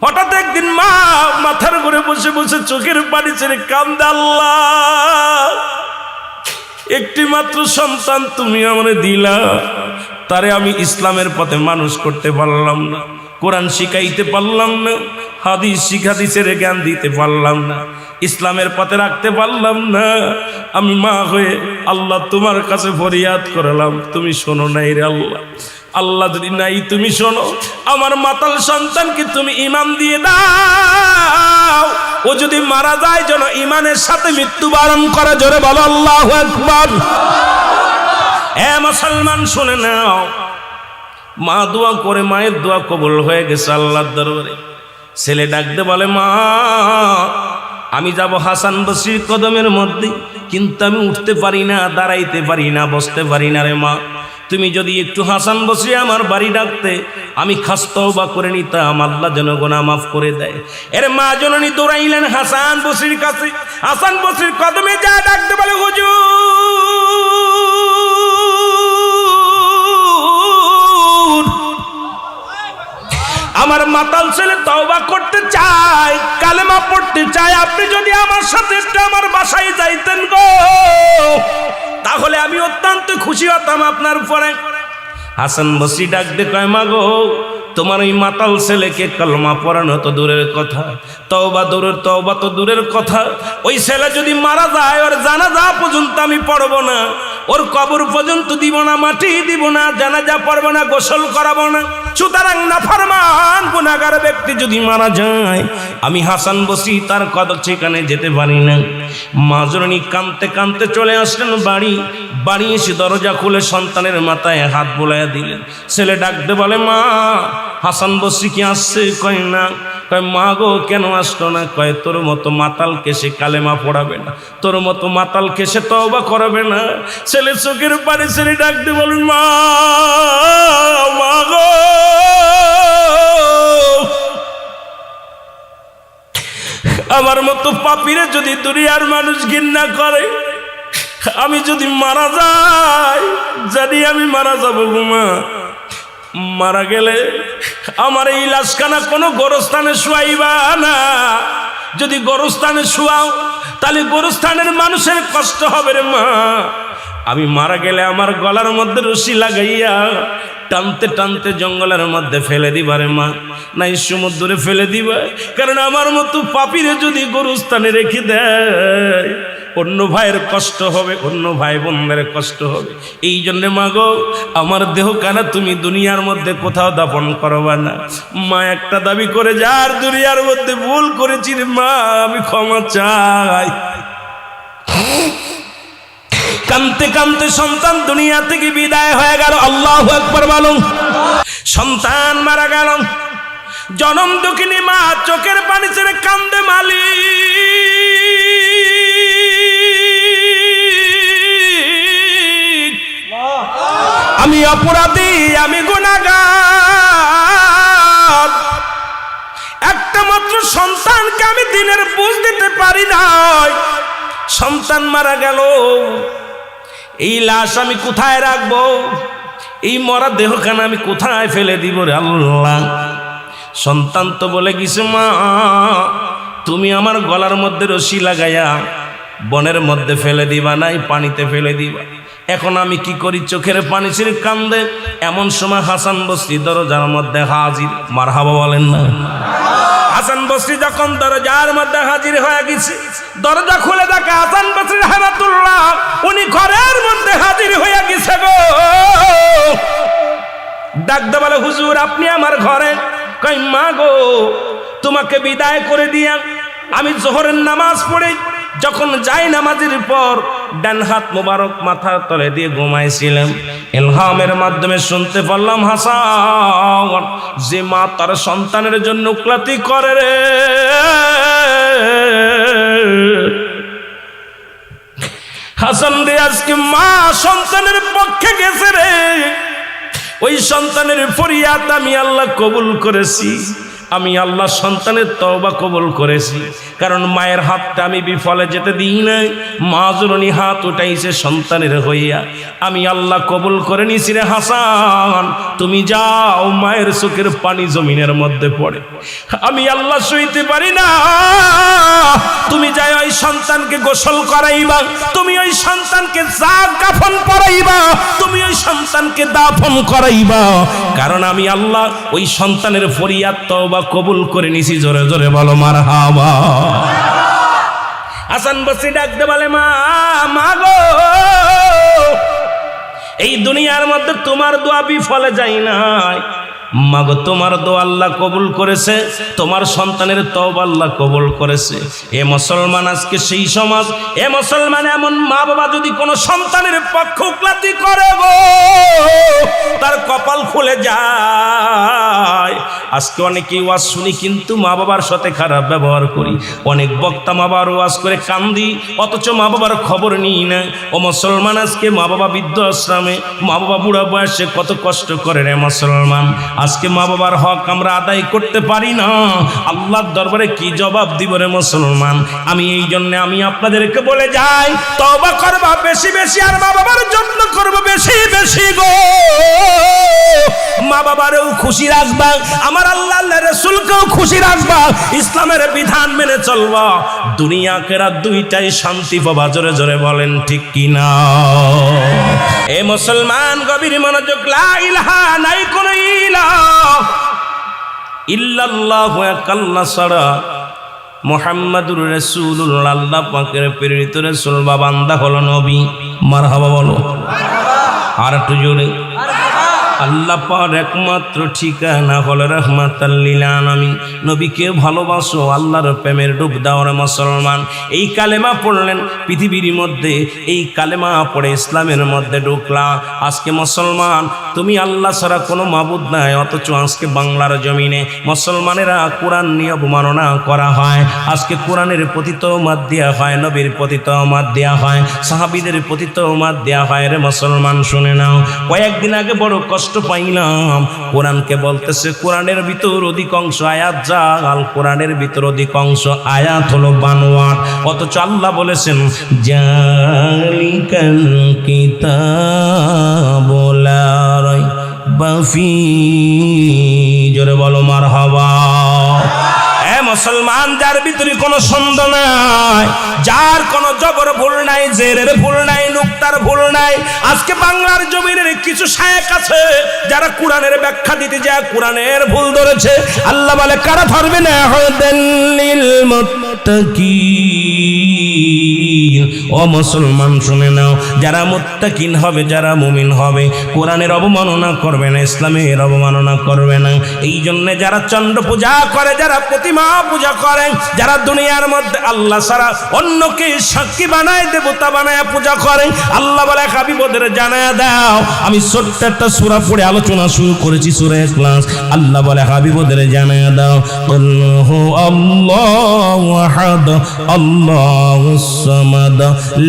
হঠাৎ একদিন মা মাথার ঘুরে বসে বসে চোখের পানি ছেড়ে কান্দে, আল্লাহ, একটি মাত্র সন্তান তুমি আমারে দিলা, তারে আমি ইসলামের পথে মানুষ করতে পারলাম না, কোরআন শিখাইতে পারলাম না, হাদিসের জ্ঞান দিতে পারলাম না, ইসলামের পথে রাখতে পারলাম না। আমি মা হয়ে আল্লাহ তোমার কাছে ফরিয়াদ করলাম, তুমি শোনো নাই রে আল্লাহ। আল্লাহ যদি নাই তুমি শোনো, আমার মাতাল সন্তানকে তুমি ঈমান দিয়ে দাও, ও যদি মারা যায় যেন ঈমানের সাথে মৃত্যুবরণ করে। জোরে বলো আল্লাহু আকবার। এ মুসলমান শুনে নাও, মা দোয়া করে, মায়ের দোয়া কবুল হয়ে গেছে আল্লাহর দরবারে। ছেলে ডাকতে বলে, মা আমি যাব হাসান বসরির কদমের মধ্যে, কিন্তু আমি উঠতে পারি না, দাঁড়াইতে পারি না, বসতে পারি না রে মা, তুমি যদি একটু হাসান বসরি আমার বাড়ি ডাকতে, আমি খাস তওবা করে নিতাম, আল্লাহ যেন গুনাহ মাফ করে দেয়। এর মা জননী দৌড়াইলেন হাসান বসরির কাছে। হাসান বসরির কদমে যা ডাকতে বলে, হুজুর, আমার মাতাল ছেলে তওবা করতে চায়, কালেমা পড়তে চায়, আপনি যদি আমার সাথে একটু আমার বাসায় যাইতেন গো, তাহলে আমি অত্যন্ত খুশি হতাম আপনার উপরে। হাসান বসরি ডাক দে কয়, মা গো, তোমার ওই মাতাল ছেলেকে কলমা পড়ানো তো দূরের কথা, তওবা তো দূরের কথা, ওই ছেলে যদি মারা যায় ওর জানাজা পর্যন্ত আমি পড়ব না, ওর কবর পর্যন্ত দিব না, মাটি দিব না, জানাজা পড়ব না, গোসল করাবো না। সুতরাং নাফরমান গুনাহগার ব্যক্তি যদি মারা যায়, আমি হাসান বসরি তার কদম সেখানে যেতে পারি না। মা জননী কাঁদতে কাঁদতে চলে আসলেন বাড়ি এসে দরজা খুলে সন্তানের মাথায় হাত বোলাইয়া দিলেন। ছেলে ডাকতে বলে, মা হাসান বসরি কি আসছে? কয় না। কয়, মা গো কেন আসলো না? কয়, তোর মতো মাতালকে সে কালেমা পড়াবে না, তোর মতো মাতালকে সে তওবা করাবে না। ছেলে চোখের পানি ছেলে ডাকতে বলেন, মা গো, আমার মতো পাপীরে যদি দুনিয়ার মানুষ ঘৃণা করে, আমি যদি মারা যাই, জানি আমি মারা যাবো গো মা, মারা গেলে আমার এই লাশখানা কোনো গোরস্থানে শুয়াইবা না, যদি গোরস্থানে শুয়াও তাহলে গোরস্থানের মানুষের কষ্ট হবে রে মা, আমি মারা গেলে আমার গলার মধ্যে রশি লাগাইয়া টানতে টানতে জঙ্গলের মধ্যে ফেলে দিবা রে মা, নাই সমুদ্রে ফেলে দিবা, কারণ আমার মতো পাপীরে যদি গোরস্থানে রেখে দেয় অন্য ভাইয়ের কষ্ট হবে, অন্য ভাই বোনদের কষ্ট হবে। এই জন্য মা গো, আমার দেহ কানা তুমি দুনিয়ার মধ্যে কোথাও দাফন করবা না। মা একটা দাবি করে, যার দুনিয়ার মধ্যে ভুল করেছি রে মা, আমি ক্ষমা চাই। কাঁদতে কাঁদতে সন্তান দুনিয়া থেকে বিদায় হয়ে গেল। আল্লাহু আকবার বলুন। সন্তান মারা গেল, জনম দুঃখিনী মা চোখের পানি ছেড়ে কান্দে, মালিক আমি অপরাধী, আমি গুনাহগার, একটা মাত্র সন্তানকে আমি দিনের বুঝ দিতে পারি নাই, সন্তান মারা গেল, এই লাশ আমি কোথায় রাখবো, এই মরা দেহখানা আমি কোথায় ফেলে দিব রে আল্লাহ। সন্তান তো বলে গেছে, মা তুমি আমার গলার মধ্যে রশি লাগাইয়া বনের মধ্যে ফেলে দিবা, নাই পানিতে ফেলে দিবা। এখন আমি কি করি? চোখের পানি ছেড়ে কান্দে। এমন সময় হাসান বসরি দরজার মধ্যে হাজির। মারহাবা বলেন না। হাসান বসরি যখন দরজার মধ্যে হাজির হয়ে গেছে, দরজা খুলে দেখে হাসান বসরি রাহমাতুল্লাহ উনি ঘরের মধ্যে হাজির হয়ে গেছে গো। ডাকতে বলে, হুজুর আপনি আমার ঘরে? কই, মা গো, তোমাকে বিদায় করে দিয়া আমি জোহরের নামাজ পড়ে যখন যাই নামাজের পর ডান হাত মোবারক মাথার তলে দিয়ে ঘুমাইছিলাম, ইলহামের মাধ্যমে শুনতে পারলাম, হাসান যে মা তার সন্তানের জন্য ক্লাতি করে রে, হাসান রে আজকে মা সন্তানের পক্ষে গেছে রে, ওই সন্তানের ফরিয়াদ আমি আল্লাহ কবুল করেছি। আমি আল্লাহ সন্তানের তওবা কবুল করেছি, কারণ মায়ের হাতটা আমি বিফলে যেতে দিই নাই। মা জননী হাত উঠাইছে সন্তানের হইয়া, আমি আল্লাহ কবুল করে নিছি রে হাসান, তুমি যাও। মায়ের চোখের পানি জমিনের মধ্যে পড়ে, আমি আল্লাহ সইতে পারি না। তুমি যাই ওই সন্তানকে গোসল করাইবা, তুমি ওই সন্তানকে কাফন পরাইবা, তুমি ওই সন্তানকে দাফন করাইবা, কারণ আমি আল্লাহ ওই সন্তানের ফরিয়াদ তওবা কবুল করে নিছি। জোরে জোরে বলো মারহাবা। হাসান বসরি ডাকতে বলে, মা মা গো, এই দুনিয়ার মধ্যে তোমার দোয়া বিফলে যায় নাই। মাগো, তোমার দোয়া আল্লাহ কবুল করেছে, তোমার সন্তানের তওবা আল্লাহ কবুল করেছে। এ মুসলমান, আজকে সেই সমাজ, এ মুসলমান, এমন মা বাবা যদি কোনো সন্তানের পক্ষপাতী করে গো, তার কপাল খুলে যায়। আজকে অনেকেই ওয়াজ শুনি কিন্তু মা বাবার সাথে খারাপ ব্যবহার করি। অনেক বক্তা মা বাবার ওয়াজ করে কান্দি, অথচ মা বাবার খবর নিই না। ও মুসলমান, আজকে মা বাবা বৃদ্ধ আশ্রমে, মা বাবা বুড়া বয়সে কত কষ্ট করে রে মুসলমান। আজকে মা বাবার হক আমরা আদায় করতে পারি না, আল্লাহর দরবারে কি জবাব দিব রে মুসলমান। আমি এই জন্য আমি আপনাদেরকে বলে যাই, তওবা করবা বেশি বেশি, আর মা বাবার যত্ন করবো বেশি বেশি গো। মা বাবারেও খুশি রাখবা, আমার আল্লাহ রাসূলকেও খুশি রাখবা, ইসলামের বিধান মেনে চলবা, দুনিয়া আখিরাত দুইটাই শান্তি পাবা। জোরে জোরে বলেন ঠিক কিনা? এ মুসলমান, গভীর মনোযোগ। লা ইলাহা, নাই কোনো ইলাহ ইল্লাল্লাহ, এক আল্লাহ ছাড়া, মুহাম্মাদুর রাসূলুল্লাহ, আল্লাহ পাকের প্রেরিত রাসূল বা বান্দা হলো নবী। মারহাবা বলো। আর একটু জোরে। আল্লাহ পাক একমাত্র ঠিকানা হলো রাহমাতাল লিল আলামিন। নবীকে ভালোবাসো, আল্লাহর প্রেমের ডুব দাও রে মুসলমান। এই কালেমা পড়লেন পৃথিবীর মধ্যে, এই কালেমা পড়ে ইসলামের মধ্যে ঢুকলা। আজকে মুসলমান, তুমি আল্লাহ ছাড়া কোনো মাবুদ নাই, অথচ আজকে বাংলার জমিনে মুসলমানেরা কোরআন নিয়ে অবমাননা করা হয়। আজকে কোরআনের প্রতি তওমাত দেয়া হয়, নবীর প্রতি তওমাত দেয়া হয়, সাহাবীদের প্রতি তওমাত দেয়া হয় রে মুসলমান। শুনে নাও, কয়েকদিন আগে বড় কষ্ট পাইলাম, কোরআনকে বলতেছে কোরআনের ভিতর অধিকাংশ আয়াত জাল, কোরআনের ভিতর অধিকাংশ আয়াত হলো বানোয়াট, অথচ আল্লাহ বলেছেন জালিকাল কিতাবু লা রাইবা ফীহি। জোরে বলো মারহাবা। মুসলমান, যার ভিতরে কোনো সন্দেহ নাই, যার কোনো জবর ভুল নাই, জেরের ভুল নাই, নুক্তার ভুল নাই। আজকে বাংলার জমিনের কিছু শায়েখ আছে যারা কোরআনের ব্যাখ্যা দিতে যায় কোরআনের ভুল ধরেছে। আল্লাহ বলে, কারা ধরবে না? হুদাল্লিল মুত্তাকিন। ও মুসলমান শুনে নাও, যারা মুত্তাকিন হবে, যারা মুমিন হবে, কোরআনের অবমাননা করবে না, ইসলামের অবমাননা করবে না। এই জন্য যারা চন্দ্র পূজা করে, যারা প্রতিমা পূজা করে, যারা দুনিয়ার মধ্যে আল্লাহ ছাড়া অন্যকে সাক্ষী বানায়, দেবতা বানায় পূজা করে, আল্লাহ বলে হাবিব ওদের জানায়া দাও। আমি ছোট্ট একটা সূরা পড়ে আলোচনা শুরু করেছি, সূরা ইখলাস। আল্লাহ বলে হাবিব ওদের জানায়া দাও, আল্লাহু আল্লাহু আহাদ আল্লাহুস সামাদ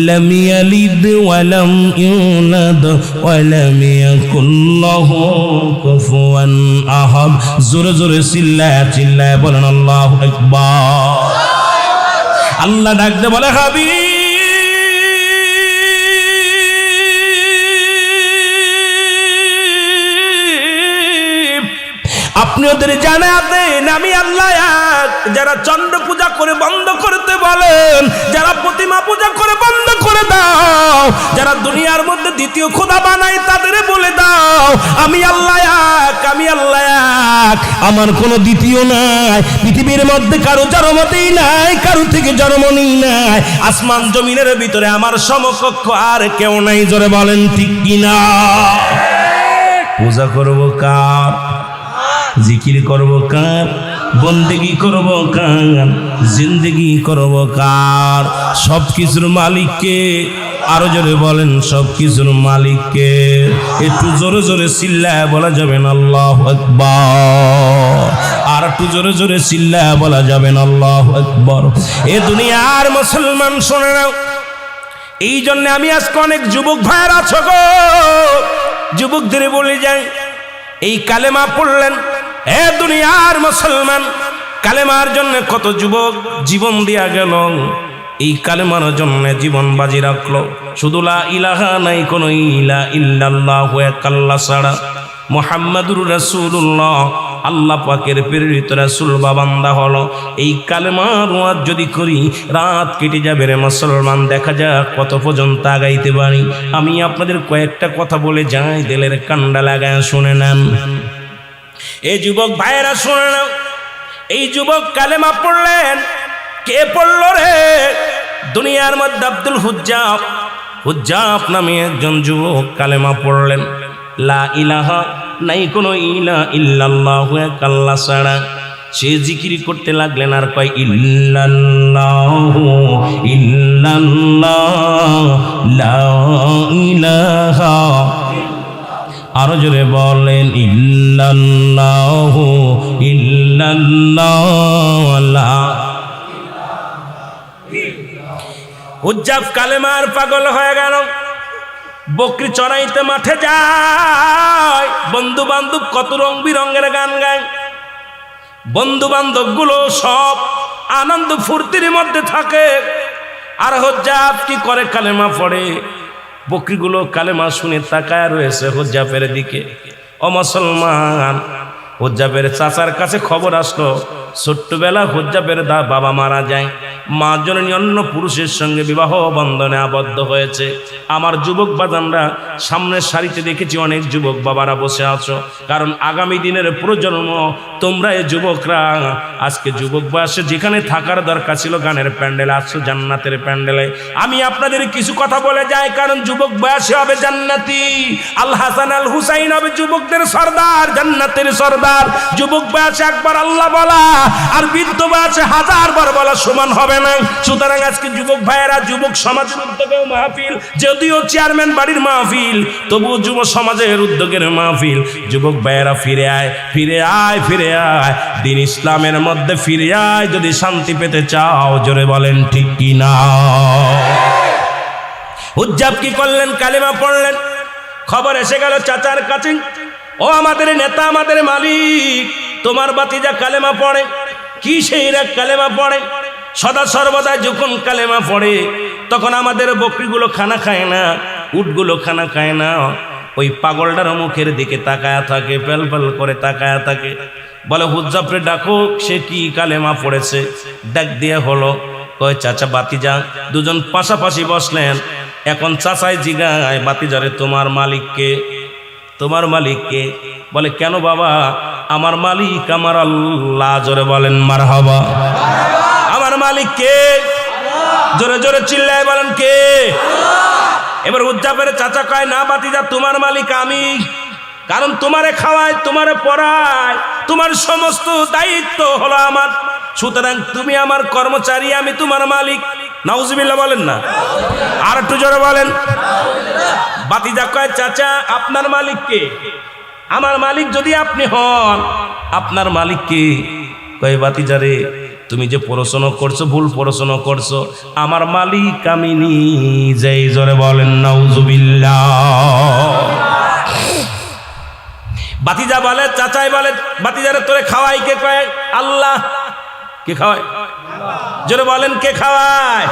লাম ইয়ালিদ ওয়া লাম ইউলাদ ওয়া লাম ইয়াকুল লাহু কুফুয়ান আহাদ। জোরে জোরে চিল্লায়া চিল্লায়া বলেন আল্লাহু আকবার। আল্লাহ ডাকতে বলে, হাবিব আপনি ওদের জানা দেন আমি আল্লাহ এক। যারা চন্দ্র পূজা করে বন্ধ করতে বলেন, যারা প্রতিমা পূজা করে বন্ধ করে দাও, যারা দুনিয়ার মধ্যে দ্বিতীয় খোদা বানায় তাদের বলে দাও আমি আল্লাহ এক, আমি আল্লাহ এক, আমার কোনো দ্বিতীয় নাই। পৃথিবীর মধ্যে কারো জন্মতেই নাই, কারো থেকে জন্মই নাই। আসমান জমিনের ভিতরে আমার সমকক্ষ আর কেউ নাই। জোরে বলেন ঠিক কিনা? পূজা করবো কার? জিকির করব কার? বন্দেগি করব কার? জিন্দেগি করব কার? সব কিছুর মালিককে। আরো জোরে বলেন, সব কিছুর মালিককে। একটু জোরে জোরে চিল্লায় বলা যাবেন আল্লাহু আকবার। আর একটু জোরে জোরে চিল্লায় বলা যাবেন আল্লাহু আকবার। এ দুনিয়ার মুসলমান শুনে নাও, এই জন্য আমি আজকে অনেক যুবক ভাইয়ের আছো গো, যুবকদের বলে যাই, এই কালেমা পড়লেন, এ দুনিয়ার মুসলমান, কালেমার জন্য কত যুবক জীবন দিয়া গেল, এই কালেমার জন্য জীবন বাজি রাখলো। শুধু লা ইলাহা নাই কোন ইলা ইল্লাল্লাহু এক আল্লাহ ছাড়া, মুহাম্মাদুর রাসূলুল্লাহ আল্লাহ পাকের প্রেরিত রাসূল বা বান্দা হলো। এই কালেমার ওয়াজ যদি করি রাত কেটে যাবে রে মুসলমান, দেখা যাক কত পর্যন্ত আগাইতে পারি। আমি আপনাদের কয়েকটা কথা বলে যাই, দিলের কান্ডা লাগায় শুনে নেন। এই যুবক ভাইয়েরা শুনে নাও, এই যুবক কালেমা পড়লেন। কে পড়ল রে? দুনিয়ার মধ্যে আব্দুল হুজ্জাব নামে একজন যুবক কালেমা পড়লেন। লা ইলাহা নাই কোনো ইলা ইল্লাল্লাহু এক আল্লাহ ছাড়া। সে জিকির করতে লাগলেন আর কয় ইল্লাল্লাহু ইল্লাল্লাহ লা ইলাহা, আরো জোরে বলেন ইল্লাল্লাহু ইল্লাল্লাহ। হুজ্জাব কালেমার পাগল হয়ে গেল, বকরি চড়াইতে মাঠে যায়, বন্ধু বান্ধব কত রং বিরঙের গান গায়, বন্ধু বান্ধব গুলো সব আনন্দ ফুর্তির মধ্যে থাকে। আর হুজ্জাব কি করে? কালেমা পড়ে। বকরিগুলো কালেমা শুনে তাকায় রয়েছে হুজ্জাবের দিকে। ও মুসলমান, হুজ্জাবের চাচার কাছে খবর আসলো, ছোট্টবেলা হুজ্জাবের বাবা মারা যায়, মা জননী অন্য পুরুষের সঙ্গে বিবাহ বন্ধনে আবদ্ধ হয়েছে। আমার যুবক বাজানরা সামনের সারিতে দেখেছি অনেক যুবক বাবারা বসে আছো, কারণ আগামী দিনের প্রজন্ম তোমরা এই যুবকরা আজকে যুবক বয়সে যেখানে থাকার দরকার ছিল গানের প্যান্ডেলে আসছো, জান্নাতের প্যান্ডেলে। আমি আপনাদের কিছু কথা বলে যাই, কারণ যুবক বয়সে হবে জান্নাতি। আল হাসান আল হুসাইন হবে যুবকদের সর্দার, জান্নাতের সর্দার। যুবক বয়সে একবার আল্লাহ বলা আর বৃদ্ধ বয়সে 1000 বার বলা সমান হবে না। সুতরাং আজকে যুবক ভাইয়েরা, যুবক সমাজের উদ্যোগের মাহফিল, যদিও চেয়ারম্যান বাড়ির মাহফিল, তবুও যুব সমাজের উদ্যোগের মাহফিল। যুবক ভাইয়েরা ফিরে আয়, ফিরে আয়, ফিরে আয়, দিন ইসলামের মধ্যে ফিরে আয় যদি শান্তি পেতে চাও। জোরে বলেন ঠিক কি না? হুজ্জাব কি করলেন? কালেমা পড়লেন। খবর এসে গেল চাচার কাছে, ও আমাদের নেতা, আমাদের মালিক, তোমার বাতিজা কালেমা পড়ে। কি সেই রাগ কালেমা পড়ে? সদা সর্বদা যখন কালেমা পড়ে তখন আমাদের বকরিগুলো খানা খায় না, উটগুলো খানা খায় না। ওই পাগলটার মুখের দিকে তাকায়া থাকে, পেল পেল করে তাকায়া থাকে। বলে হুজ্জাবরে ডাকো, সে কি কালেমা পড়েছে। ডাক দিয়ে হলো, কয় চাচা বাতিজা। দুজন পাশাপাশি বসলেন। এখন চাচাই জিগায় বাতিজারে, তোমার মালিককে? তোমার মালিককে? বলে কেন বাবা? আমার মালিক আমার আল্লাহ। জোরে বলেন মারহাবা। আমার মালিক কে? জোরে জোরে চিল্লায় বলেন কে? এবার হুজ্জাবের চাচা কয়, না বাতিজা, তোমার মালিক আমি, কারণ তোমারে খাওয়ায়, তোমারে পড়ায়, তোমার সমস্ত দায়িত্ব হলো আমার। সুতরাং তুমি আমার কর্মচারী, আমি তোমার মালিক। নাউজুবিল্লাহ বলেন না? আর একটু জোরে বলেন। বাতিজা কয়, চাচা আপনার মালিক কে? আমার মালিক যদি আপনি হন, আপনার মালিক কে? কয় বাতিজারে, তুমি যে পড়াশোনা করছো ভুল পড়াশোনা করছো, আমার মালিক আমি নিজেই। জোরে বলেন নাউজুবিল্লাহ। বাতিজা বলে, চাচাই বলে, বাতিজারে তোরে খাওয়াই কে? কয় আল্লাহ। কে খাওয়ায়? জোরে বলেন কে খাওয়ায়?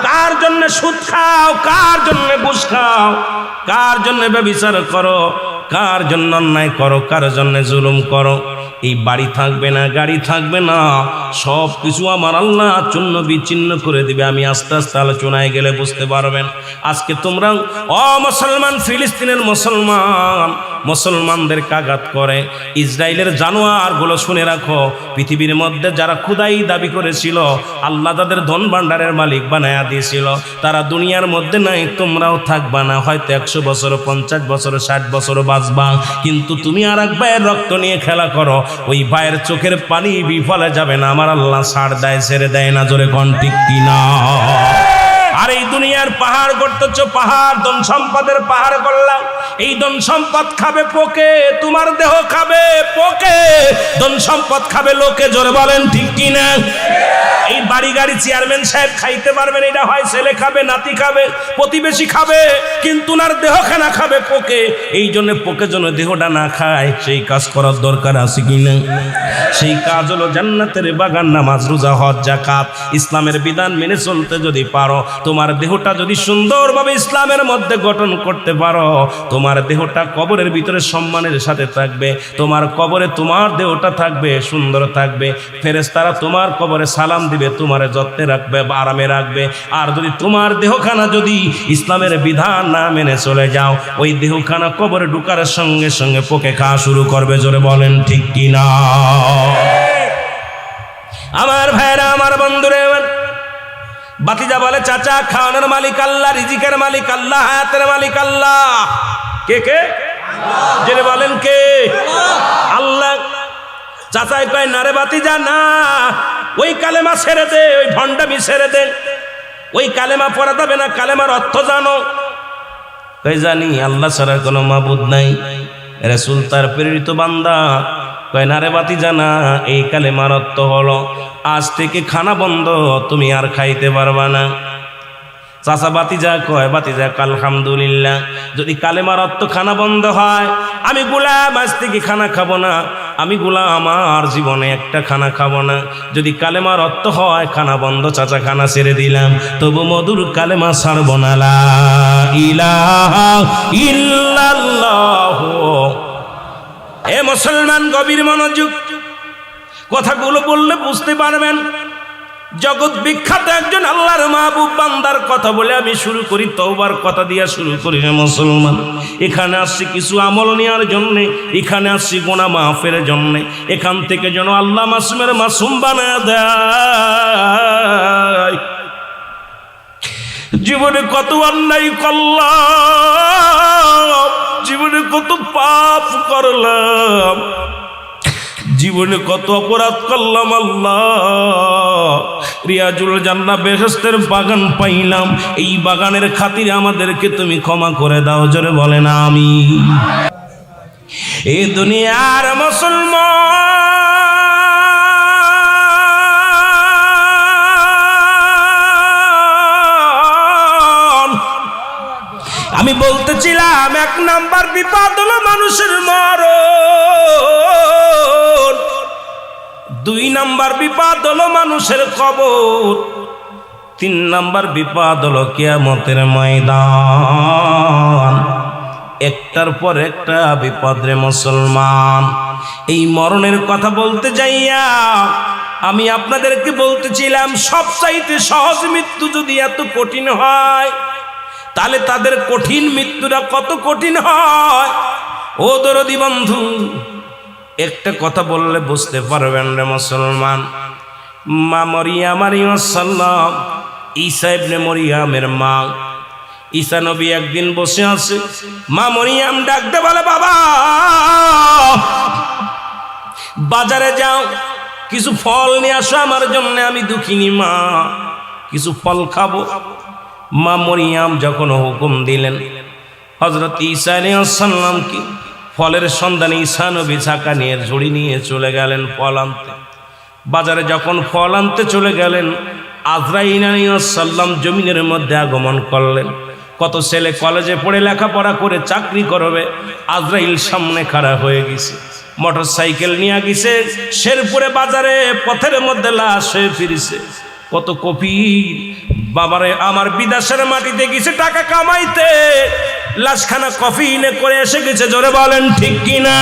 কার জন্য সুদ খাও? কার জন্য ঘুষ খাও? কার জন্য ব্যভিচার করো? কার জন্য অন্যায় করো? কার জন্য জুলুম করো? এই বাড়ি থাকবে না, গাড়ি থাকবে না, সব কিছু আমার আল্লাহ চূন্য বিচ্ছিন্ন করে দিবে। আমি আস্তে আস্তে আলোচনায় গেলে বুঝতে পারবেন। আজকে তোমরা মুসলমান, ফিলিস্তিনের মুসলমান, মুসলমানদের আঘাত করে। ইসরায়েলের জানোয়ারগুলো শুনে রাখো, পৃথিবীর মধ্যে যারা খুদাই দাবি করেছিল, আল্লাহ তাদের ধন ভাণ্ডারের মালিক বানায়া দিয়েছিল, তারা দুনিয়ার মধ্যে নাই, তোমরাও থাকবা না। হয়তো 100 বছর, 50 বছর, 60 বছর বাঁচবা, কিন্তু তুমি আর এক ভাইয়ের রক্ত নিয়ে খেলা করো, ওই ভাইয়ের চোখের পানি বিফলে যাবে না। আমার আল্লাহ ছাড় দেয়, ছেড়ে দেয় না। জোরে কোন ঠিক কিনা? আর এই দুনিয়ার পাহাড় করতেছ, পাহাড় ধন সম্পদের পাহাড় করলাম, এই ধন সম্পদ খাবে পোকে, তোমার দেহ খাবে পোকে, ধন সম্পদ খাবে লোকে। জোরে বলেন ঠিক কিনা? এই বাড়ি গাড়ি চেয়ারম্যান সাহেব খাইতে পারবেন, এটা হয় ছেলে খাবে, নাতি খাবে, প্রতিবেশী খাবে, কিন্তু ওনার দেহখানা খাবে পোকে। এই জন্য পোকে যেন দেহটা না খায়, সেই কাজ করার দরকার আছে কিনা? সেই কাজ হলো জান্নাতের বাগান, নামাজ, রোজা, হজ, যাকাত, ইসলামের বিধান মেনে চলতে যদি পারো, তোমার দেহটা যদি সুন্দরভাবে ইসলামের মধ্যে গঠন করতে পারো, তোমার দেহটা কবরের ভিতরে সম্মানের সাথে থাকবে, তোমার কবরে তোমার দেহটা থাকবে, সুন্দর থাকবে, ফেরেশতারা তোমার কবরে সালাম দিবে, তোমার যত্নে রাখবে, আরামে রাখবে। আর যদি তোমার দেহখানা যদি ইসলামের বিধান না মেনে চলে যাও, ওই দেহখানা কবরে ঢুকার সঙ্গে সঙ্গে পোকে খাওয়া শুরু করবে। জোরে বলেন ঠিক কিনা? আমার ভাইরা, আমার বন্ধুরে, বাতিজা বলে, চাচা খাওয়ানোর মালিক আল্লাহ, রিজিকের মালিক আল্লাহ, হায়াতের মালিক আল্লাহ। কে কে? জেনে বলেন কে? আল্লাহ। চাচাই কয়, না রে বাতিজা না, ওই কালেমা ছেড়ে দে, ওই ভণ্ডামি ছেড়ে দে, ওই কালেমা পড়া যাবে না, কালেমার অর্থ জানো? কয় জানি, আল্লাহ ছাড়া কোনো মাবুদ নাই, রাসূল তার প্রেরিত বান্দা। কয় না রে বাতিজা না, এই কালেমার অর্থ হলো আজ থেকে খানা বন্ধ, তুমি আর খাইতে পারবা না। চাচা বাতিজা কয়, বাতিজা আলহামদুলিল্লাহ, যদি কালেমার অর্থ খানা বন্ধ হয়, আমি গোলাম আজ থেকে খানা খাবো না, আমি গোলাম আমার জীবনে একটা খানা খাবো না। যদি কালেমার অর্থ হয় খানা বন্ধ, চাচা খানা ছেড়ে দিলাম, তবু মধুর কালেমা ছাড়ব না, লা ইলাহা ইল্লাল্লাহ। এ মুসলমান, গভীর মনোযোগ, কথাগুলো বললে বুঝতে পারবেন। জগৎ বিখ্যাত একজন আল্লাহর মাহবুব বান্দার কথা বলে আমি শুরু করি, তওবার কথা দিয়া শুরু করি। মুসলমান, এখানে আসছি কিছু আমল নেওয়ার জন্যে, এখানে আসছি গুনাহ মাফের জন্যে, এখান থেকে যেন আল্লাহ মাসুমের মাসুম বানায় দেয়। জীবনে কত অন্যায় করলাম, জীবনে কত পাপ করলাম, জীবনে কত অপরাধ করলাম, আল্লাহ রিয়াজুল জান্নাহ বেহেশতের বাগান পাইলাম, এই বাগানের খাতিরে আমাদেরকে তুমি ক্ষমা করে দাও। জোরে বলেন আমিন। এই দুনিয়ার মুসলমান, আমি বলতেছিলাম, এক নাম্বার বিপদ হলো মানুষের মরণ, দুই নাম্বার বিপদ হলো মানুষের কবর, তিন নাম্বার বিপদ হলো কিয়ামতের ময়দান। একটার পর একটা বিপদ রে মুসলমান। এই মরণের কথা বলতে যাইয়া আমি আপনাদেরকে বলতেছিলাম, সবচাইতে সহজ মৃত্যু যদি এত কঠিন হয়, তাহলে তাদের কঠিন মৃত্যুটা কত কঠিন হয়। ও দরদি বন্ধু, একটা কথা বললে বুঝতে পারবেন রে মুসলমান। মা মরিয়াম আলাইহিস সালাম, ঈসা ইবনে মরিয়ামের মা, ঈসা নবী একদিন বসে আছে, মা মরিয়াম ডাকতে বলে, বাবা বাজারে যাও, কিছু ফল নিয়ে আসো আমার জন্য, আমি দুঃখিনী মা, কিছু ফল খাবো। মা মরিয়াম যখন হুকুম দিলেন, হযরত ঈসা আলাইহিস সালাম কি ফলের সন্ধানে ঈসা নবী ছাকা নিয়ে ঝুড়ি নিয়ে চলে গেলেন ফল আনতে। বাজারে যখন ফল আনতে চলে গেলেন, আজরাইল আলাইহিস সালাম জমিনের মধ্যে আগমন করলেন। কত ছেলে কলেজে পড়ে লেখাপড়া করে চাকরি করবে, আজরাইল সামনে খাড়া হয়ে গেছে, মোটর সাইকেল নিয়ে গেছে, শেরপুরে বাজারে পথের মধ্যে লাশ হয়ে ফিরেছে। কত কপি বাবারে আমার বিদেশের মাটিতে গেছে টাকা কামাইতে, লাশখানা কফিনে করে এসে গেছে। জোরে বলেন ঠিক কিনা?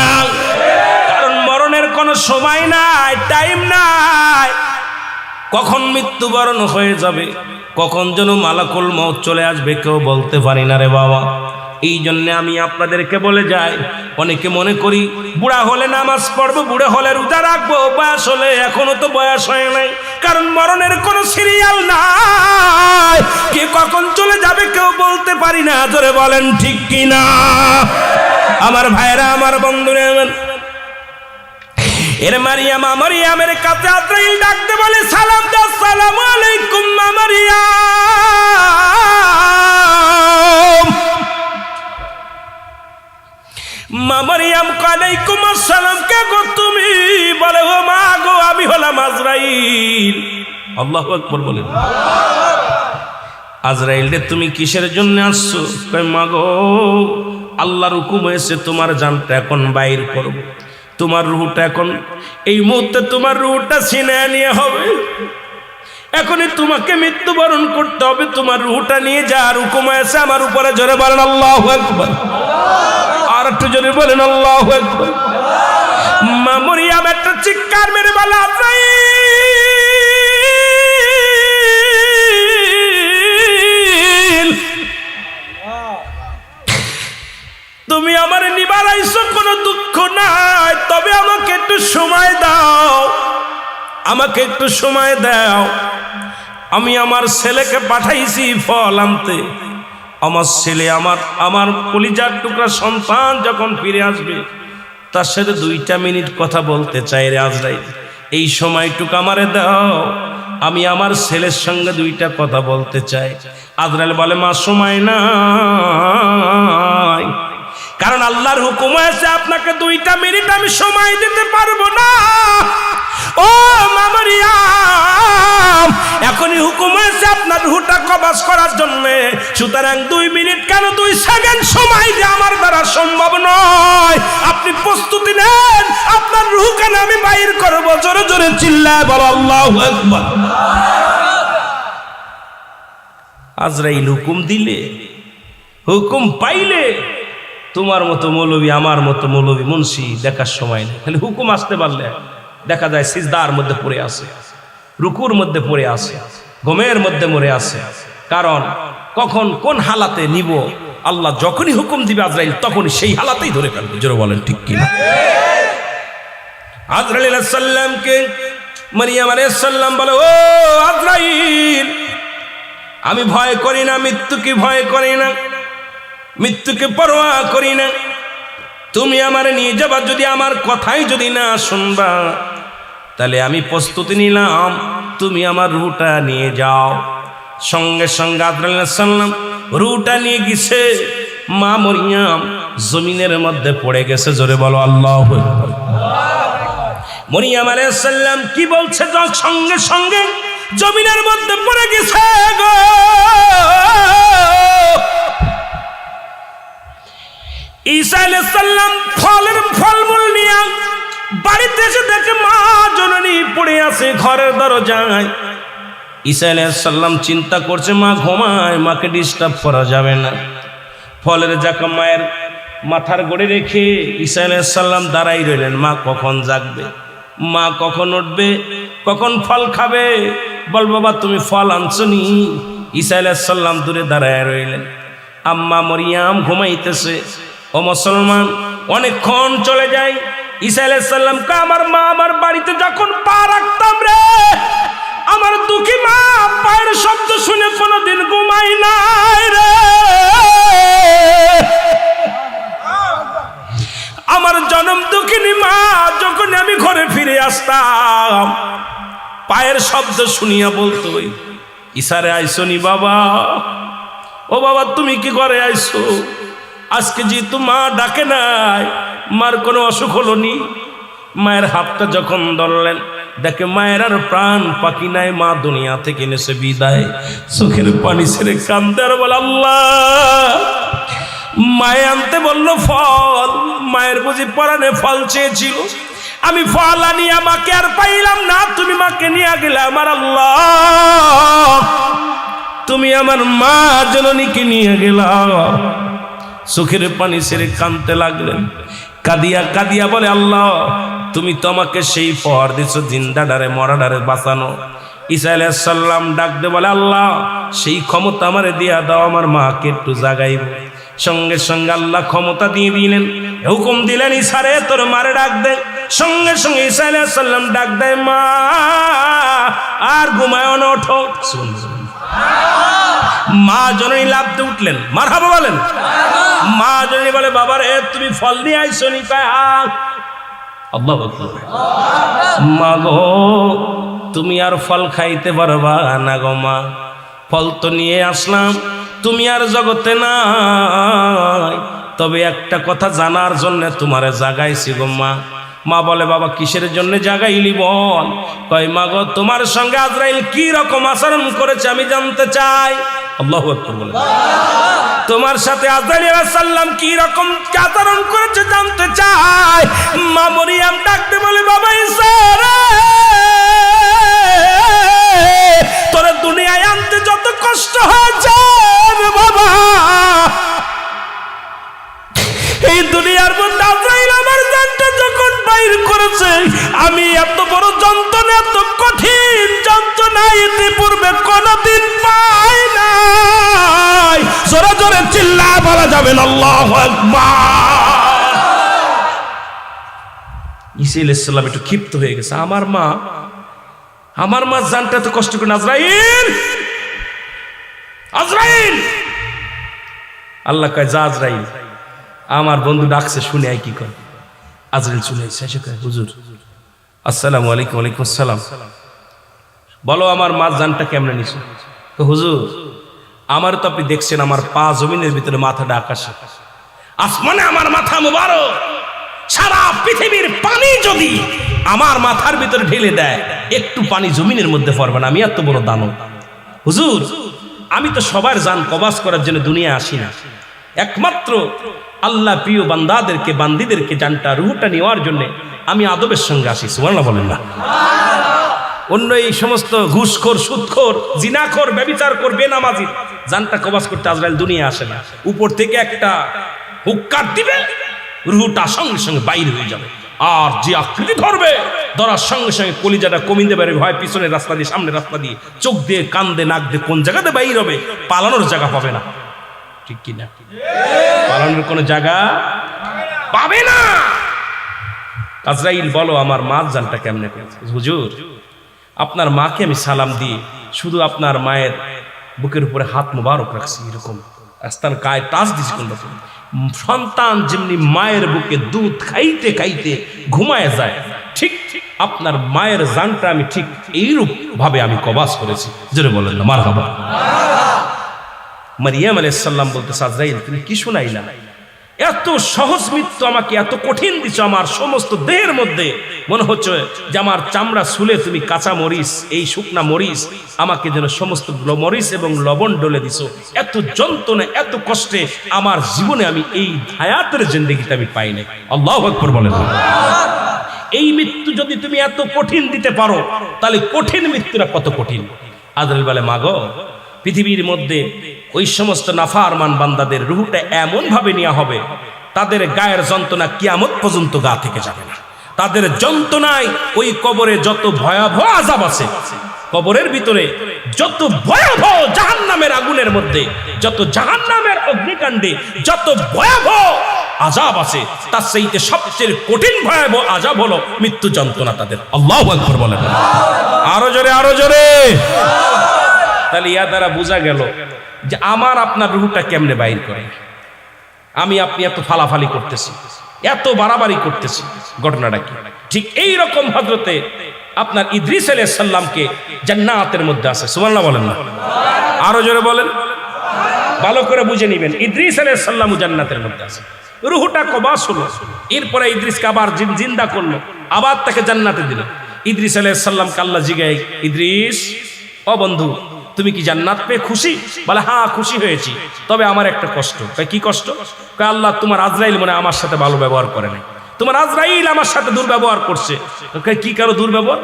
কারণ মরণের কোনো সময় নাই, টাইম নাই, কখন মৃত্যুবরণ হয়ে যাবে, কখন যেন মালাকুল মউত চলে আসবে কেউ বলতে পারি না রে বাবা। এই জন্য আমি আপনাদেরকে বলে যাই, অনেকে মনে করি বুড়া হলে নামাজ পড়বো, বুড়া হলে রোজা রাখবো, বয়স হলে, এখনো তো বয়স হয় নাই। কারণ মরণের কোনো সিরিয়াল নাই, কে কখন চলে যাবে কেউ বলতে পারি না। জোরে বলেন ঠিক কিনা? আমার ভাইরা, আমার বন্ধুরা, এর মারিয়াম, মারিয়ামের কাছে আজরাইল ডাকতে বলে, সালাম দাও, আসসালামু আলাইকুম মা মারিয়াম। মা মারিয়াম ওয়ালাইকুম আসসালাম, কে গো তুমি? বলে, ও মা গো, আমি হলাম আজরাইল। আল্লাহু আকবার বলেন। আজরাইল রে তুমি কিসের জন্য আসছো? কয় মা গো, আল্লাহর হুকুম হয়েছে তোমার জানটা এখন বাইর করব, তোমার রূহটা এখন এই মুহূর্তে তোমার রূহটা ছিনিয়ে নিয়ে হবে, এখনই তোমাকে মৃত্যুবরণ করতে হবে, তোমার রূহটা নিয়ে যাওয়ার হুকুম হয়েছে আমার উপরে। জোরে বলেন আল্লাহু আকবার। আর একটু জোরে বলেন আল্লাহু আকবার। মা মরিয়ম একটা চিৎকার মেরে বলে, আজরাইল তুমি আমার নিবার আইছো, কোনো দুঃখ নাই, তবে আমাকে একটু সময় দাও, আমাকে একটু সময় দাও। আমি আমার ছেলেকে পাঠাইছি ফল আনতে, আমার ছেলে আমার কলিজার টুকরা সন্তান যখন ফিরে আসবে তার সাথে 2টা মিনিট কথা বলতে চাই রে আজরাইল, এই সময়টুকু আমারে দাও, আমি আমার ছেলের সঙ্গে 2টা কথা বলতে চাই। আজরাইল বলে মা সময় নাই, কারণ আল্লাহর হুকুম হয়েছে আপনাকে 2টা মিনিট আমি সময় দিতে পারবো না। ও মা মরিয়ম, এখনই হুকুম হয়েছে আপনার রূহটা কবজ করার জন্য, সুতরাং 2 মিনিট কেন 2 সেকেন্ড সময় যে আমার দ্বারা সম্ভব নয়। আপনি প্রস্তুতি নেন, আপনার রূহ কেন আমি বাইর করবো। জোরে জোরে চিল্লায় বলো আল্লাহু আকবার। আজরাইল হুকুম দিলে, হুকুম পাইলে তোমার মতো মৌলবী আমার মতো মৌলবী মুন্সি দেখার সময় নেই, খালি হুকুম আসতে পারলে দেখা যায় সিজদার মধ্যে পড়ে আছে, রুকুর মধ্যে পড়ে আছে, ঘুমের মধ্যে মরে আছে। কারণ কখন কোন হালাতে নিব, আল্লাহ যখনই হুকুম দিবে আজরাইল তখনই সেই হালাতেই ধরে ফেলবে। জোরে বলেন ঠিক কিনা? আজরাইল আলাইহিস সালামকে মারিয়াম আলাইহিস সালাম বলে, ও আজরাইল, আমি ভয় করি না, মৃত্যুকে ভয় করি না, মৃত্যুকে পরোয়া করি না, তুমি আমারে নিয়ে যাবা, যদি আমার কথাই যদি না শুনবা তাহলে আমি প্রস্তুতি নিলাম, তুমি আমার রূহটা নিয়ে যাও। সঙ্গে সঙ্গে আজরাইল আলাইহিস সালাম রূহটা নিয়ে গেছে, মা মরিয়ম জমিনের মধ্যে পড়ে গেছে। জোরে বলো আল্লাহু আকবার। মরিয়ম আলাইহিস সালাম কি বলছে, সঙ্গে সঙ্গে জমিনের মধ্যে পড়ে গেছে গো। ঈসা আলাইহিস সালাম ফলমূল নিয়ে বাড়িতে এসে দেখে মা জননী পড়ে আছে ঘরের দরজায়। ঈসা আলাইহিস সালাম চিন্তা করছে মা ঘুমায়, মাকে ডিস্টার্ব করা যাবে না। ফলের জাকা মায়ের মাথার গড়ে রেখে ঈসা আলাইহিস সালাম দাঁড়াই রইলেন, মা কখন জাগবে, মা কখন উঠবে, কখন ফল খাবে, বল বাবা তুমি ফল আনছো নি। ঈসা আলাইহিস সালাম দূরে দাঁড়ায় রইলেন, আম্মা মরিয়ম ঘুমাইতেছে। ও মুসলমান, অনেকক্ষণ চলে যায়। ঈসা আলাইহিস সালাম কে আমার মা আমার বাড়িতে যখন পা রাখতাম রে, আমার দুঃখী মা পায়ের শব্দ শুনে কোনোদিন ঘুমাই নাই রে। আমার জনম দুঃখিনী মা যখন আমি ঘরে ফিরে আসতাম, পায়ের শব্দ শুনিয়া বলতো, ঈসারে আইসো নি বাবা, ও বাবা তুমি কি ঘরে আইসো? আজকে যেহেতু মা ডাকে নাই, মার কোনো অসুখ হলো নি। মায়ের হাতটা যখন ধরলেন, দেখে মায়ের আর প্রাণ পাখি নাই, মা দুনিয়া থেকে নেছে বিদায়। চোখের পানি ছেড়ে কান্দে আর বলে আল্লাহ। মায়ে আনতে বললো ফল, মায়ের বুঝি পরাণে ফল চেয়েছিল, আমি ফল আনিয়া মাকে আর পাইলাম না, তুমি মাকে নিয়ে গেলে আমার আল্লাহ, তুমি আমার মা জননীকে নিয়ে গেলা। চোখের পানি ছেড়ে কাঁদতে লাগলেন, কাঁদিয়া কাঁদিয়া বলে আল্লাহ তুমি তো আমাকে সেই পর দিছো জিন্দা ডারে মরা ডারে বাঁচানো। ঈসা আলাইহিস সালাম ডাক দে বলে আল্লাহ সেই ক্ষমতা আমারে দিয়া দাও, আমার মাকে একটু জাগাইব। সঙ্গে সঙ্গে আল্লাহ ক্ষমতা দিয়ে দিলেন, হুকুম দিলেন ঈসারে তোর মারে ডাক দে। সঙ্গে সঙ্গে ঈসা আলাইহিস সালাম ডাক দেয়, মা আর ঘুমায় না, ওঠো। মা জননী লাফতে উঠলেন, মারহাবা বলেন। মা জননী বলে বাবা রে তুমি ফল নিয়ে আইসো নি? আল্লাহু আকবার। মা গো তুমি আর ফল খাইতে পারবা না গো মা, ফল তো নিয়ে আসলাম, তুমি আর জগতে নাই, তবে একটা কথা জানার জন্য তোমারে জাগাইছি গো মা। মা বলে বাবা কিসের জন্য জাগাইলি বল? কয় মা গো তোমার সঙ্গে আজরাইল কি রকম আচরণ করেছে আমি জানতে চাই। আল্লাহু আকবার বলে। তোমার সাথে আজরাইল আলাইহিস সালাম কি রকম আচরণ করেছে জানতে চাই। মা মরিয়ম ডাকতে বলে বাবা ঈসা রে, তোরে দুনিয়ায় আনতে যত কষ্ট হয়েছে বাবা, এই দুনিয়ার মধ্যে আজরাইল আমার জানটা যখন বাইর করেছে আমি এত বড় যন্ত্রণা, এত কঠিন যন্ত্রণা ইতিপূর্বে কোনদিন পাই নাই। জোরে জোরে চিল্লায় বলা যাবে না আল্লাহু আকবার। ঈসা আলাইহিস সালাম একটু ক্ষিপ্ত হয়ে গেছে, আমার মা জানটা এত কষ্ট করে, আজরাইল আজরাইল। আল্লাহ কয় যা আজরাইল, আমার বন্ধু ডাকছে শুনে আই কি কয়। আজরাইল শুনে এসে কয় হুজুর আসসালামু আলাইকুম। ওয়ালাইকুম আসসালাম। বলো আমার মা জানটা কেমনে নিছো? তো হুজুর আমার তো আপনি দেখছেন আমার পা জমিনের ভিতরে, মাথাটা আকাশে, আসমানে আমার মাথা মুবারক। সারা পৃথিবীর পানি যদি আমার মাথার ভিতরে ঢেলে দেয় একটু পানি জমিনের মধ্যে পড়বে না, আমি এত বড় দানব। হুজুর আমি তো সবার জান কবাজ করার জন্য দুনিয়া আসি না, একমাত্র আল্লাহ প্রিয় বান্দাদেরকে বান্দিদেরকে জানটা রুহটা নেওয়ার জন্য আমি আদবের সঙ্গে আসি। সুবহানাল্লাহ বলেন না। অন্য এই সমস্ত ঘুষখোর, সুদখোর, জিনাখোর, ব্যভিচারখোর, বেনামাজি জানটা কবাজ করতে আজরাইল দুনিয়া আসে না। উপর থেকে একটা হুক্কার দিবে, রুহটা সঙ্গে সঙ্গে বাইরে হয়ে যাবে, আর যে আকৃতি ধরবে ধরার সঙ্গে সঙ্গে কলিজাটা কমিয়ে দেবে, হয় পিছনের রাস্তা দিয়ে, সামনের রাস্তা দিয়ে, চোখ দিয়ে, কান দিয়ে, নাক দিয়ে, কোন জায়গাতে বাইর হবে, পালানোর জায়গা পাবে না। ঠিক কিনা? পালানোর কোনো জায়গা পাবে না। আজরাইল বলো আমার মা জানটা কেমনে করেছে? হুজুর আপনার মাকে আমি সালাম দিয়ে শুধু আপনার মায়ের বুকের উপরে হাত মুবারক রাখছি, এরকম আস্তার গায়ে টাচ দিছি। কোন রকম সন্তান যেমনি মায়ের বুকে দুধ খাইতে খাইতে ঘুমায় যায়, ঠিক আপনার মায়ের জানটা আমি ঠিক এইরূপ ভাবে আমি কবাজ করেছি। জোরে বলেন না মারহাবা। মারিয়াম আলাইহিস সালাম বলতেছে আজরাইল তুমি কি শুনাইলা? এত সহজ মৃত্যু আমাকে এত কঠিন দিছো, আমার সমস্ত দেহের মধ্যে মনে হচ্ছে যে আমার চামড়া ছুলে তুমি কাঁচা মরিচ, এই শুকনা মরিচ আমাকে যেন সমস্ত মরিচ এবং লবণ ডলে দিছো। এত যন্ত্রণা, এত কষ্টে আমার জীবনে আমি এই হায়াতের জিন্দেগিতে আমি পাই নাই। আল্লাহু আকবার বলেন। এই মৃত্যু যদি তুমি এত কঠিন দিতে পারো তাহলে কঠিন মৃত্যুটা কত কঠিন। আজরাইল বলে মাগো পৃথিবীর মধ্যে ওই সমস্ত নাফরমান বান্দাদের রূহটা এমন ভাবে নেওয়া হবে তাদের গায়ের যন্ত্রণা কিয়ামত পর্যন্ত গা থেকে যাবে না। তাদের যন্ত্রণায় ওই কবরে যত ভয়াবহ আযাব আছে, কবরের ভিতরে যত ভয়াবহ জাহান্নামের আগুনের মধ্যে, যত জাহান্নামের অগ্নিকাণ্ডে যত ভয়াবহ আযাব আছে, তার চাইতে সবচেয়ে কঠিন ভয়াবহ আযাব হলো মৃত্যু যন্ত্রণা তাদের। আল্লাহু আকবার বলেন। আরো জোরে, আরো জোরে। তাহলে ইয়া দ্বারা বোঝা গেল যে আমার আপনার রূহটা কেমনে বাইর করে। আমি আপনি এত ফালাফালি করতেছি, এত বাড়াবাড়ি করতেছি, ঘটনাটা কি? ঠিক এই রকম হযরতে আপনার ইদ্রিস আলাইহিস সালামকে জান্নাতের মধ্যে আছে। সুবহানাল্লাহ বলেন না। আরো জোরে বলেন, ভালো করে বুঝে নেবেন। ইদ্রিস আলাইহিস সালাম জান্নাতের মধ্যে আছে, রূহটা কবাস হলো, এরপরে ইদ্রিসকে আবার জিন্দা করলো, আবার তাকে জান্নাতে দিল। ইদ্রিস আলাইহিস সালামকে আল্লাহ জিগায়, ইদ্রিস ও বন্ধু তুমি কি জান্নাত পেয়ে খুশি? বলে হ্যাঁ খুশি হয়েছি, তবে আমার একটা কষ্ট। কি কষ্ট? আল্লাহ তোমার আজরাইল মনে আমার সাথে ভালো ব্যবহার করে নাই, তোমার আজরাইল আমার সাথে দুর্ব্যবহার করছে। কি কারো দুর্ব্যবহার?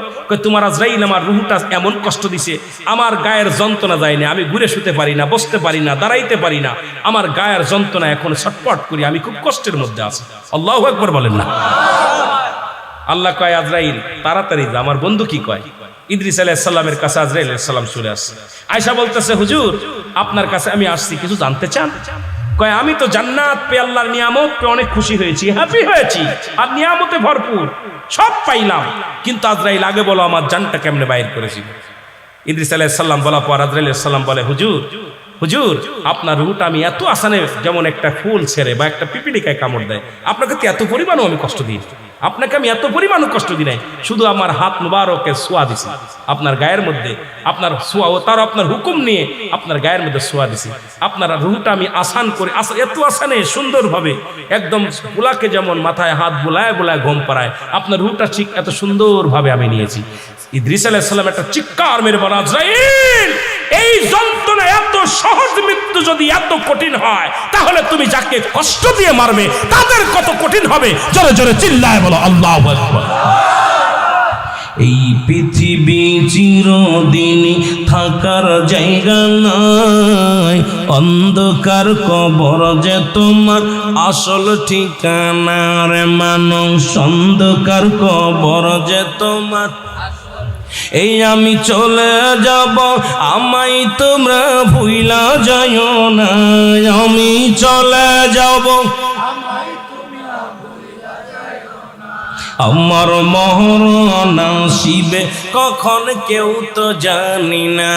তোমার আজরাইল আমার রূহটা এমন কষ্ট দিছে, আমার গায়ের যন্ত্রণা যায় না, আমি ঘুরে শুতে পারি না, বসতে পারি না, দাঁড়াইতে পারি না, আমার গায়ের যন্ত্রণা এখন ছটফট করি, আমি খুব কষ্টের মধ্যে আছি। আল্লাহু আকবার বলেন না। আল্লাহ কয় আজরাইল তাড়াতাড়ি যা। আমার বন্ধু কি কয়? ইদ্রিস আলাইহিস সালামের কাছে আজরাইল আলাইহিস সালাম চলে আসছে। আয়েশা বলতেছে হুজুর আপনার কাছে আমি আসছি, কিছু জানতে চান? কয় আমি তো জান্নাত পেয়ে আল্লাহর নিয়ামত পেয়ে অনেক খুশি হয়েছি, হ্যাপি হয়েছি, আর নিয়ামতে ভরপুর সব পাইলাম, কিন্তু আজরাইল আগে বলো আমার জানটা কেমনে বাইর করেছিল। ইদ্রিস আলাইহিস সালাম বলা পর আজরাইল আলাইহিস সালাম বলে হুজুর হুজুর আপনার রুহটা আমি এত আসানে যেমন একটা ফুল ছেড়ে বা একটা পিপিলিকায় কামড় দেয়, আপনাকে তো এত পরিমাণও আমি কষ্ট দিই, আপনাকে আমি এত পরিমাণও কষ্ট দিই নাই, শুধু আমার হাত মুবারকের সোয়া দিছি আপনার গায়ের মধ্যে, আপনার সোয়া ও তার আপনার হুকুম নিয়ে আপনার গায়ের মধ্যে সোয়া দিছি, আপনার রুহটা আমি আসান করে এত আসানে সুন্দরভাবে একদম বুলাকে যেমন মাথায় হাত বুলায় বুলায় ঘুম পাড়ায়, আপনার রুহটা ঠিক এত সুন্দরভাবে আমি নিয়েছি। ইদ্রিস আলাইহিস সালাম একটা চিৎকার মেরে বলা, আজরাইল এই যন্ত্রণা এত সহজ মৃত্যু যদি এত কঠিন হয়, তাহলে তুমি যাকে কষ্ট দিয়ে মারবে তাদের কত কঠিন হবে, জোরে জোরে চিল্লায় বলো আল্লাহু আকবার। এই পৃথিবী চিরদিন থাকার জায়গা নাই, অন্ধকার কবর যে তোমার আসল ঠিকানা রে মানুষ, অন্ধকার কবর যে তোমার। এই আমি চলে যাব, আমায় তোমরা ভুইলা যাইও না, আমি চলে যাব, আমার মরণ আসিবে কখন কেউ তো জানি না,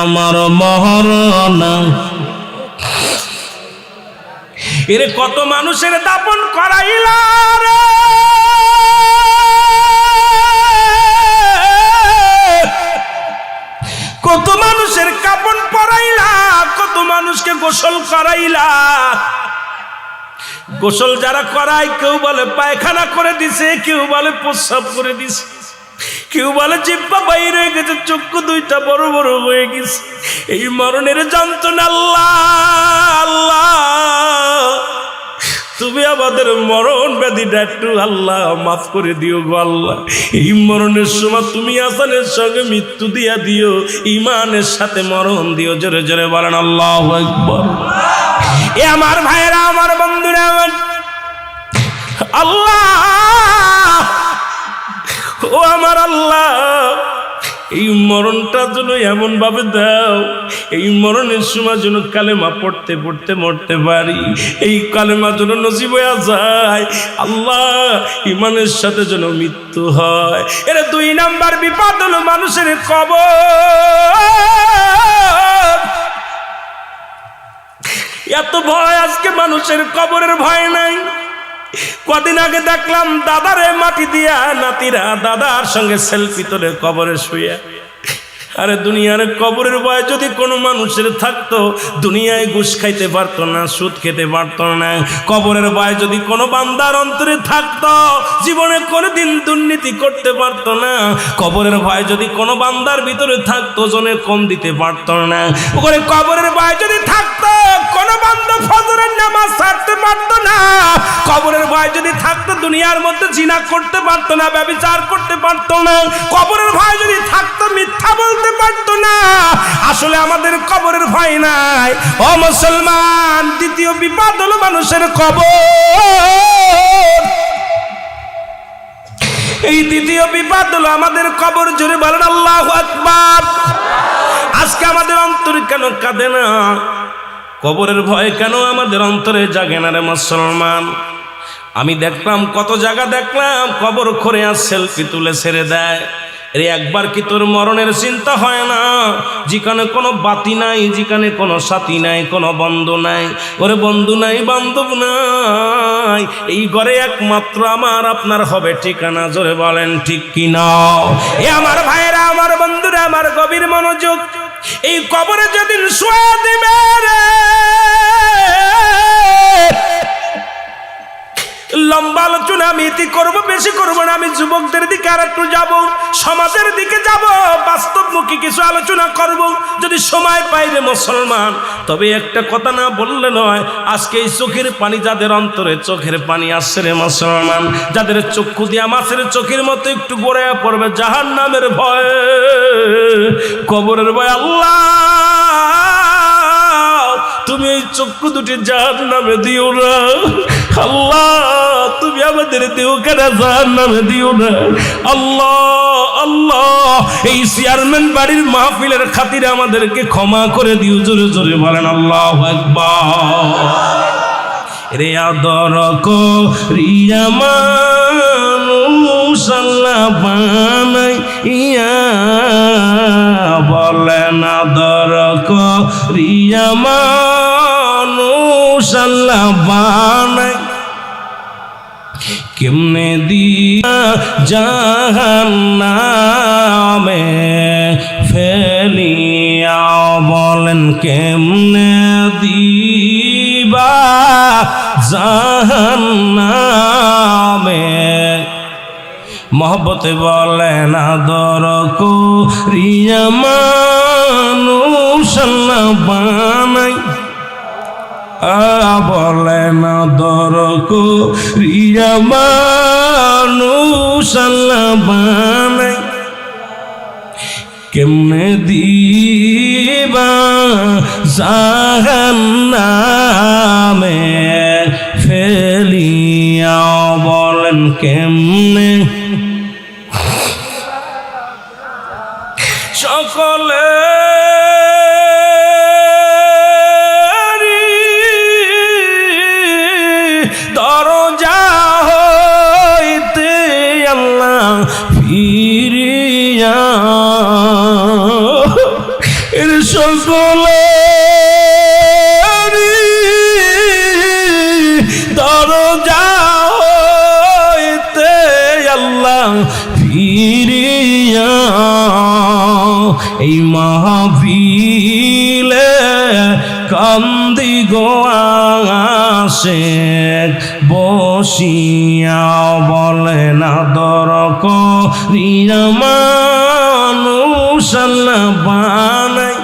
আমার মরণ। এর কত মানুষের দাপন করাইলা রে, কত মানুষের কাপন পরাইলা, কত মানুষকে গোসল করাইলা। গোসল যারা করায় কেউ বলে পায়খানা করে দিছে, কেউ বলে প্রস্রাব করে দিছে, কেউ বলে জিহ্বা বাইরে হয়ে গেছে, চক্ষু দুইটা বড় বড় হয়ে গেছে। এই মরণের যন্ত্রণা আল্লাহ আল্লাহ, তুমি আমাদের মরণ ব্যাধিটা একটু আল্লাহ মাফ করে দিও গো আল্লাহ। এই মরণের সময় তুমি আসানের সঙ্গে মৃত্যু দিয়া দিও, ইমানের সাথে মরণ দিও, জোরে জোরে বলেন আল্লাহু আকবার। এ আমার ভাইয়েরা, আমার বন্ধুরা, আমার আল্লাহ, ও আমার আল্লাহ, এই মরণটা যেন এমন ভাবে দাও, এই মরণের সময় যেন কালেমা পড়তে পড়তে মরতে পারি, এই কালেমা যেন নসিব হয়ে যায় আল্লাহ, ইমানের সাথে যেন মৃত্যু হয়। এর 2 নাম্বার বিপদ হলো মানুষের কবর। এত ভয় আজকে মানুষের, কবরের ভয় নাই। কদিন আগে দেখলাম দাদারে মাটি দিয়া নাতিরা দাদার সঙ্গে সেলফি তোলে কবরে শুয়ে। আরে দুনিয়ার কবরের ভয় যদি কোনো মানুষের থাকতো, দুনিয়ায় ঘুষ খাইতে পারতো না, সুদ খেতে পারতো না। কবরের ভয় যদি কোনো বান্দার অন্তরে থাকতো, জীবনে কোনোদিন দুর্নীতি করতে পারতো না। কবরের ভয় যদি কোনো বান্দার ভিতরে থাকতো, জনে কম দিতে পারতো না। ওখানে কবরের ভয় যদি থাকতো, কোনো বান্দা ফজরের নামাজ ছাড়তে পারতো না। কবরের ভয় যদি থাকতো, দুনিয়ার মধ্যে জিনা করতে পারতো না, ব্যভিচার করতে পারতো না। কবরের ভয় যদি থাকতো, মিথ্যা বলতে পারতো না। আসলে আমাদের কবরের ভয় নাই ও মুসলমান। দ্বিতীয় বিপদ হলো মানুষের কবর। এই দ্বিতীয় বিপদ হলো আমাদের কবর। জোরে বলেন আল্লাহু আকবার। আজকে আমাদের অন্তর কেন কাঁদে না? কবরের ভয় কেন আমাদের অন্তরে জাগে না রে মুসলমান? আমি দেখলাম, কত জায়গা দেখলাম কবর করে আর সেলফি তুলে ছেড়ে দেয়। রে একবার কি তোর মরণের চিন্তা হয় না? যেখানে কোনো বাতি নাই, যেখানে কোনো সাথী নাই, কোনো বন্ধু নাই। ওরে বন্ধু নাই, বান্ধব নাই, এই ঘরে একমাত্র আমার আপনার হবে ঠিকানা। জোরে বলেন ঠিক কিনা? এ আমার ভাইয়েরা, আমার বন্ধুরা, আমার গভীর মনোযোগ। এই কবরে যেদিন শুয়ে দিবে রে, লম্বা আলোচনা আমি ইতি করবো, বেশি করবো না। আমি যুবকদের দিকে আর একটু যাবো, সমাজের দিকে যাব, বাস্তবমুখী কিছু আলোচনা করব যদি সময় পাই রে মুসলমান। তবে একটা কথা না বললে নয়, আজকে এই চোখের পানি যাদের অন্তরে চোখের পানি আসছে রে মুসলমান, যাদের চক্ষু দিয়া মাছের চোখের মতো একটু গড়ে পড়বে জাহান্নামের ভয়, কবরের ভয়। আল্লাহ তুমি এই চক্ষু দুটি জাহান্নামে দিও না। আল্লাহ তুমি আমাদের দিও কেন জাহান্নামে দিও না। আল্লাহ আল্লাহ, এই চেয়ারম্যান বাড়ির মাহফিলের খাতিরে আমাদেরকে ক্ষমা করে দিও। জোরে জোরে বলেন আল্লাহু আকবার। রে আদর করিয়া মানুষ আল্লাহ বানাইয়া বলেন আদর করিয়া মানুষ আল্লাহ বানাই কেমনে দিয়া জাহান্নামে ফেলিয়া বলেন কেমনে দিবা জাহান্নামে মহব্বতে বলেন আদর করিয়া মানুষ আল্লাহ বানাই বলেন আদর করিয়া মানুষ আল্লাহ বানাই কেমনে দিবা জাহান্নামে ফেলিয়া বলেন কেমনে সকলে দরজা হইতে আল্লাহ ফিরিয়া এর সকলে দরজা হইতে আল্লাহ ফিরিয়া এই মাহফিলে কান্দি গোয়াশেক বসিয়া বলেন আদর করিয়া মানুষ আল্লাহ বানাই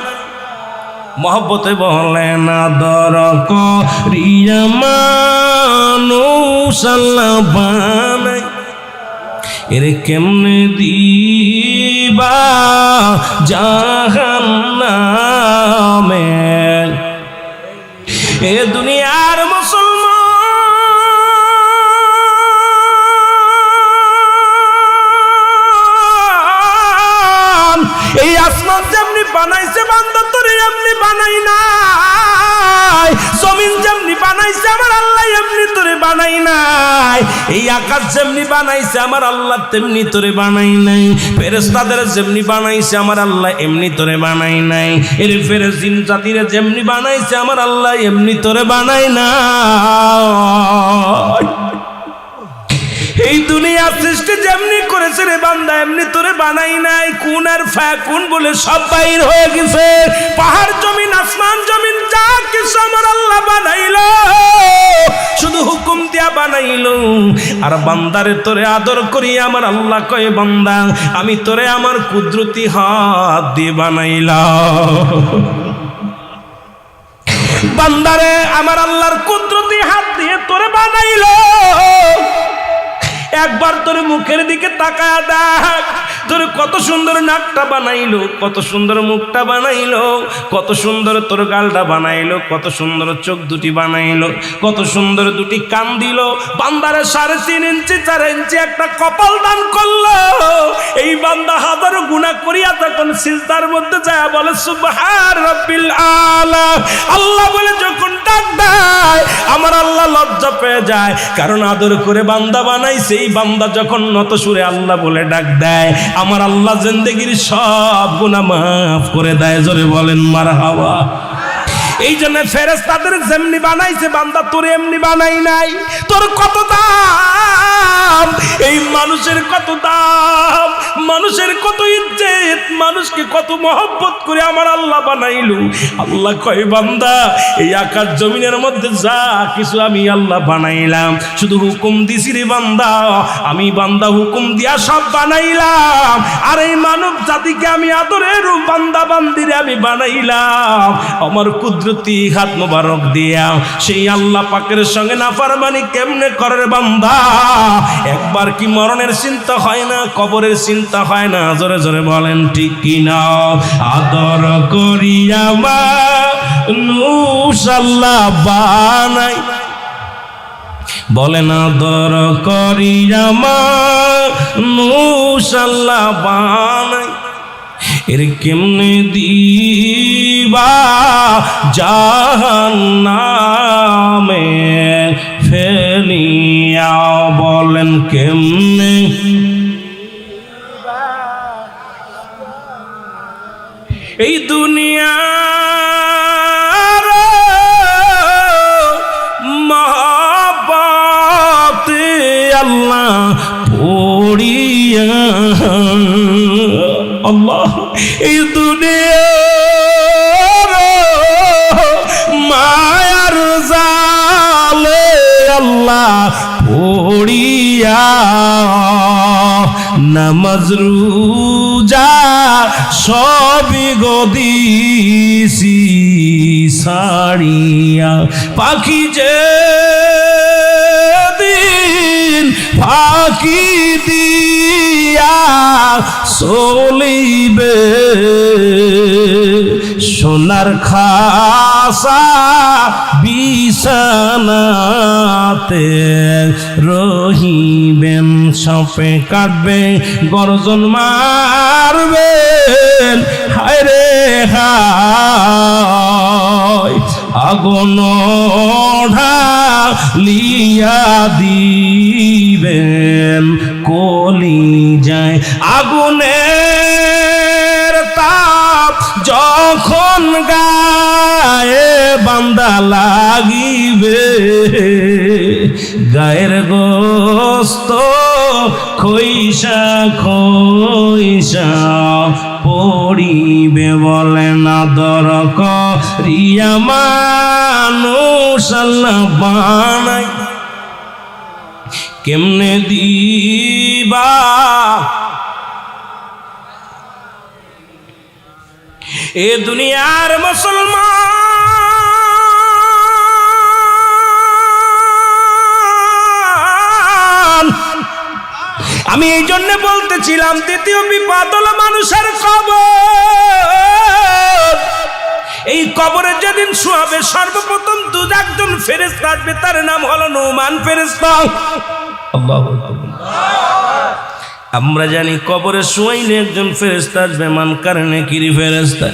মহব্বতে বলেন আদর করিয়া মানুষ আল্লাহ বানাই এর কেমনে দিবা জাহান্নামে এ দুনিয়ার মুসলমান এই আসমান যেমনি বানাইছে বান্দা তোরে এমনি বানাই নাই জমিন যেমনি বানাইছে আমার আল্লাহ এমনি তোরে বানাই নাই এই আকাশ যেমনি বানাইছে আমার আল্লাহ তেমনি তোরে বানাই নাই ফেরেশতাদের যেমনি বানাইছে আমার আল্লাহ এমনি তোরে বানাই নাই এর ফেরেশতা জিন জাতিরে যেমনি বানাইছে আমার আল্লাহ এমনি তোরে বানাই নাই এই দুনিয়া সৃষ্টি যেমনি করেছে রে বান্দা এমনি তোরে বানাই নাই কোন আর ফাকুন বলে সব বাইর হয়ে গেছে পাহাড় জমিন আসমান জমিন যা কিছু আমার আল্লাহ বানাইলো শুধু হুকুম দিয়া বানাইলো আর বান্দারে তোরে আদর করি আমার আল্লাহ কয় বান্দা আমি তোরে আমার কুদরতি হাত দিয়ে বানাইলাম বান্দারে আমার আল্লাহর কুদরতি হাত দিয়ে তোরে বানাইলো একবার তোর মুখের দিকে তাকায়া দেখ তোর কত সুন্দর নাকটা বানাইলো কত সুন্দর মুখটা বানাইলো কত সুন্দর তোর গালটা বানাইলো কত সুন্দর চোখ দুটি বানাইলো কত সুন্দর দুটি কান দিল বান্দারে 3.5 ইঞ্চি 4 ইঞ্চি একটা কপাল দান করলো এই বান্দা হাজারো গুনাহ করিয়া তখন সিজদার মধ্যে যায় বলে সুবহান রাব্বিল আলা আল্লাহ বলে যখন ডাক দেয় আমার আল্লাহ লজ্জা পেয়ে যায় কারণ আদর করে বান্দা বানাইছে এই বান্দা যখন নত সুরে আল্লাহ বলে ডাক দেয় আমার আল্লাহ জিন্দেগির সব গুনাহ মাফ করে দেয় জোরে বলেন মারহাবা এই জন্য ফেরেশতাদের যেমনি বানাইছে বান্দা তোর এমনি বানাই নাই তোর কত দাম এই মানুষের কত দাম মানুষের কত ইজ্জত মানুষকে কত মহব্বত করে আমার আল্লাহ বানাইলো আল্লাহ কয় বান্দা এই আকাশ জমিনের মধ্যে যা কিছু আমি আল্লাহ বানাইলাম শুধু হুকুম দিছি রে বান্দা আমি বান্দা হুকুম দিয়া সব বানাইলাম আর এই মানব জাতিকে আমি আদরের বান্দা বান্দিরে আমি বানাইলাম আমার কুদরতি হাত মোবারক দিয়া সেই আল্লাহ পাকের সঙ্গে নাফরমানি কেমনে করে বান্দা একবার কি মরণের চিন্তা হয় না কবরের চিন্তা হয় না জোরে জোরে বলেন ঠিক কি না আদর করিয়া মানুষ আল্লাহ বানাই বলেন আদর করিয়া মানুষ আল্লাহ বানাই এর কেমনে দিবা জাহান্নামে ফেলিয়া বলেন কেমনে এই দুনিয়ার মহব্বতে আল্লাহ পড়িয়া আল্লাহ এই দুনিয়ার মায়ার জালে আল্লাহ পড়িয়া নামাজ রোজা সবই গদিছি সারিয়া পাখি যে দিন ফাঁকি দিয়া চলিবে সোনার খাসা বিছানাতে রহিবেন সাপে কাটবে গর্জন মারবেন হায় রে হায় আগুন ঢালিয়া দিবেন কলি যায় আগুনের তাপ যখন গায়ে বান্দা লাগিবে গায়ের গোস্ত খইসা খইসা পড়িবে বলে না দর করিয়া মানুষ আল্লাহ বানাই কেমনে দিবা এ দুনিয়ার মুসলমান আমি এই জন্য বলতেছিলাম দ্বিতীয় বিপদ হলো মানুষের কবর এই কবরে যেদিন শোয়াবে সর্বপ্রথম দুজন ফেরেশতা আসবে তার নাম হলো নুমান ফেরেশতা আল্লাহু আকবার আমরা জানি কবরে শোয়াইলে একজন ফেরেশতা আসবে মান কারণে কিরি ফেরেশতা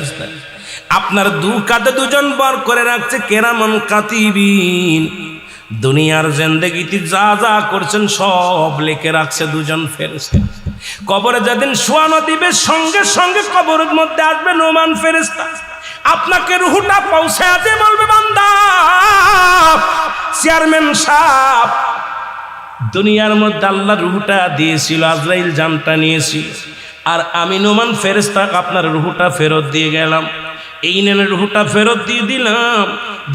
আপনার দু কাঁধে দুজন বর করে রাখছে কেরামান কাতিবিন দুনিয়ার জিন্দেগিতে যা যা করছেন সব লিখে রাখছে দুজন ফেরেশতা কবরে যেদিন শোয়ানো দিবে সঙ্গে সঙ্গে কবরের মধ্যে আসবে নুমান ফেরেশতা আপনাকে রুহটা পৌঁছায় দিয়ে বলবে বান্দা চেয়ারম্যান সাহেব দুনিয়ার মধ্যে আল্লাহ রুহটা দিয়েছিল আজরাইল জানটা নিয়েছিল আর আমি নুমান ফেরেশতা আপনার রুহটা ফেরত দিয়ে গেলাম এই নেন রুহটা ফেরত দিয়ে দিলাম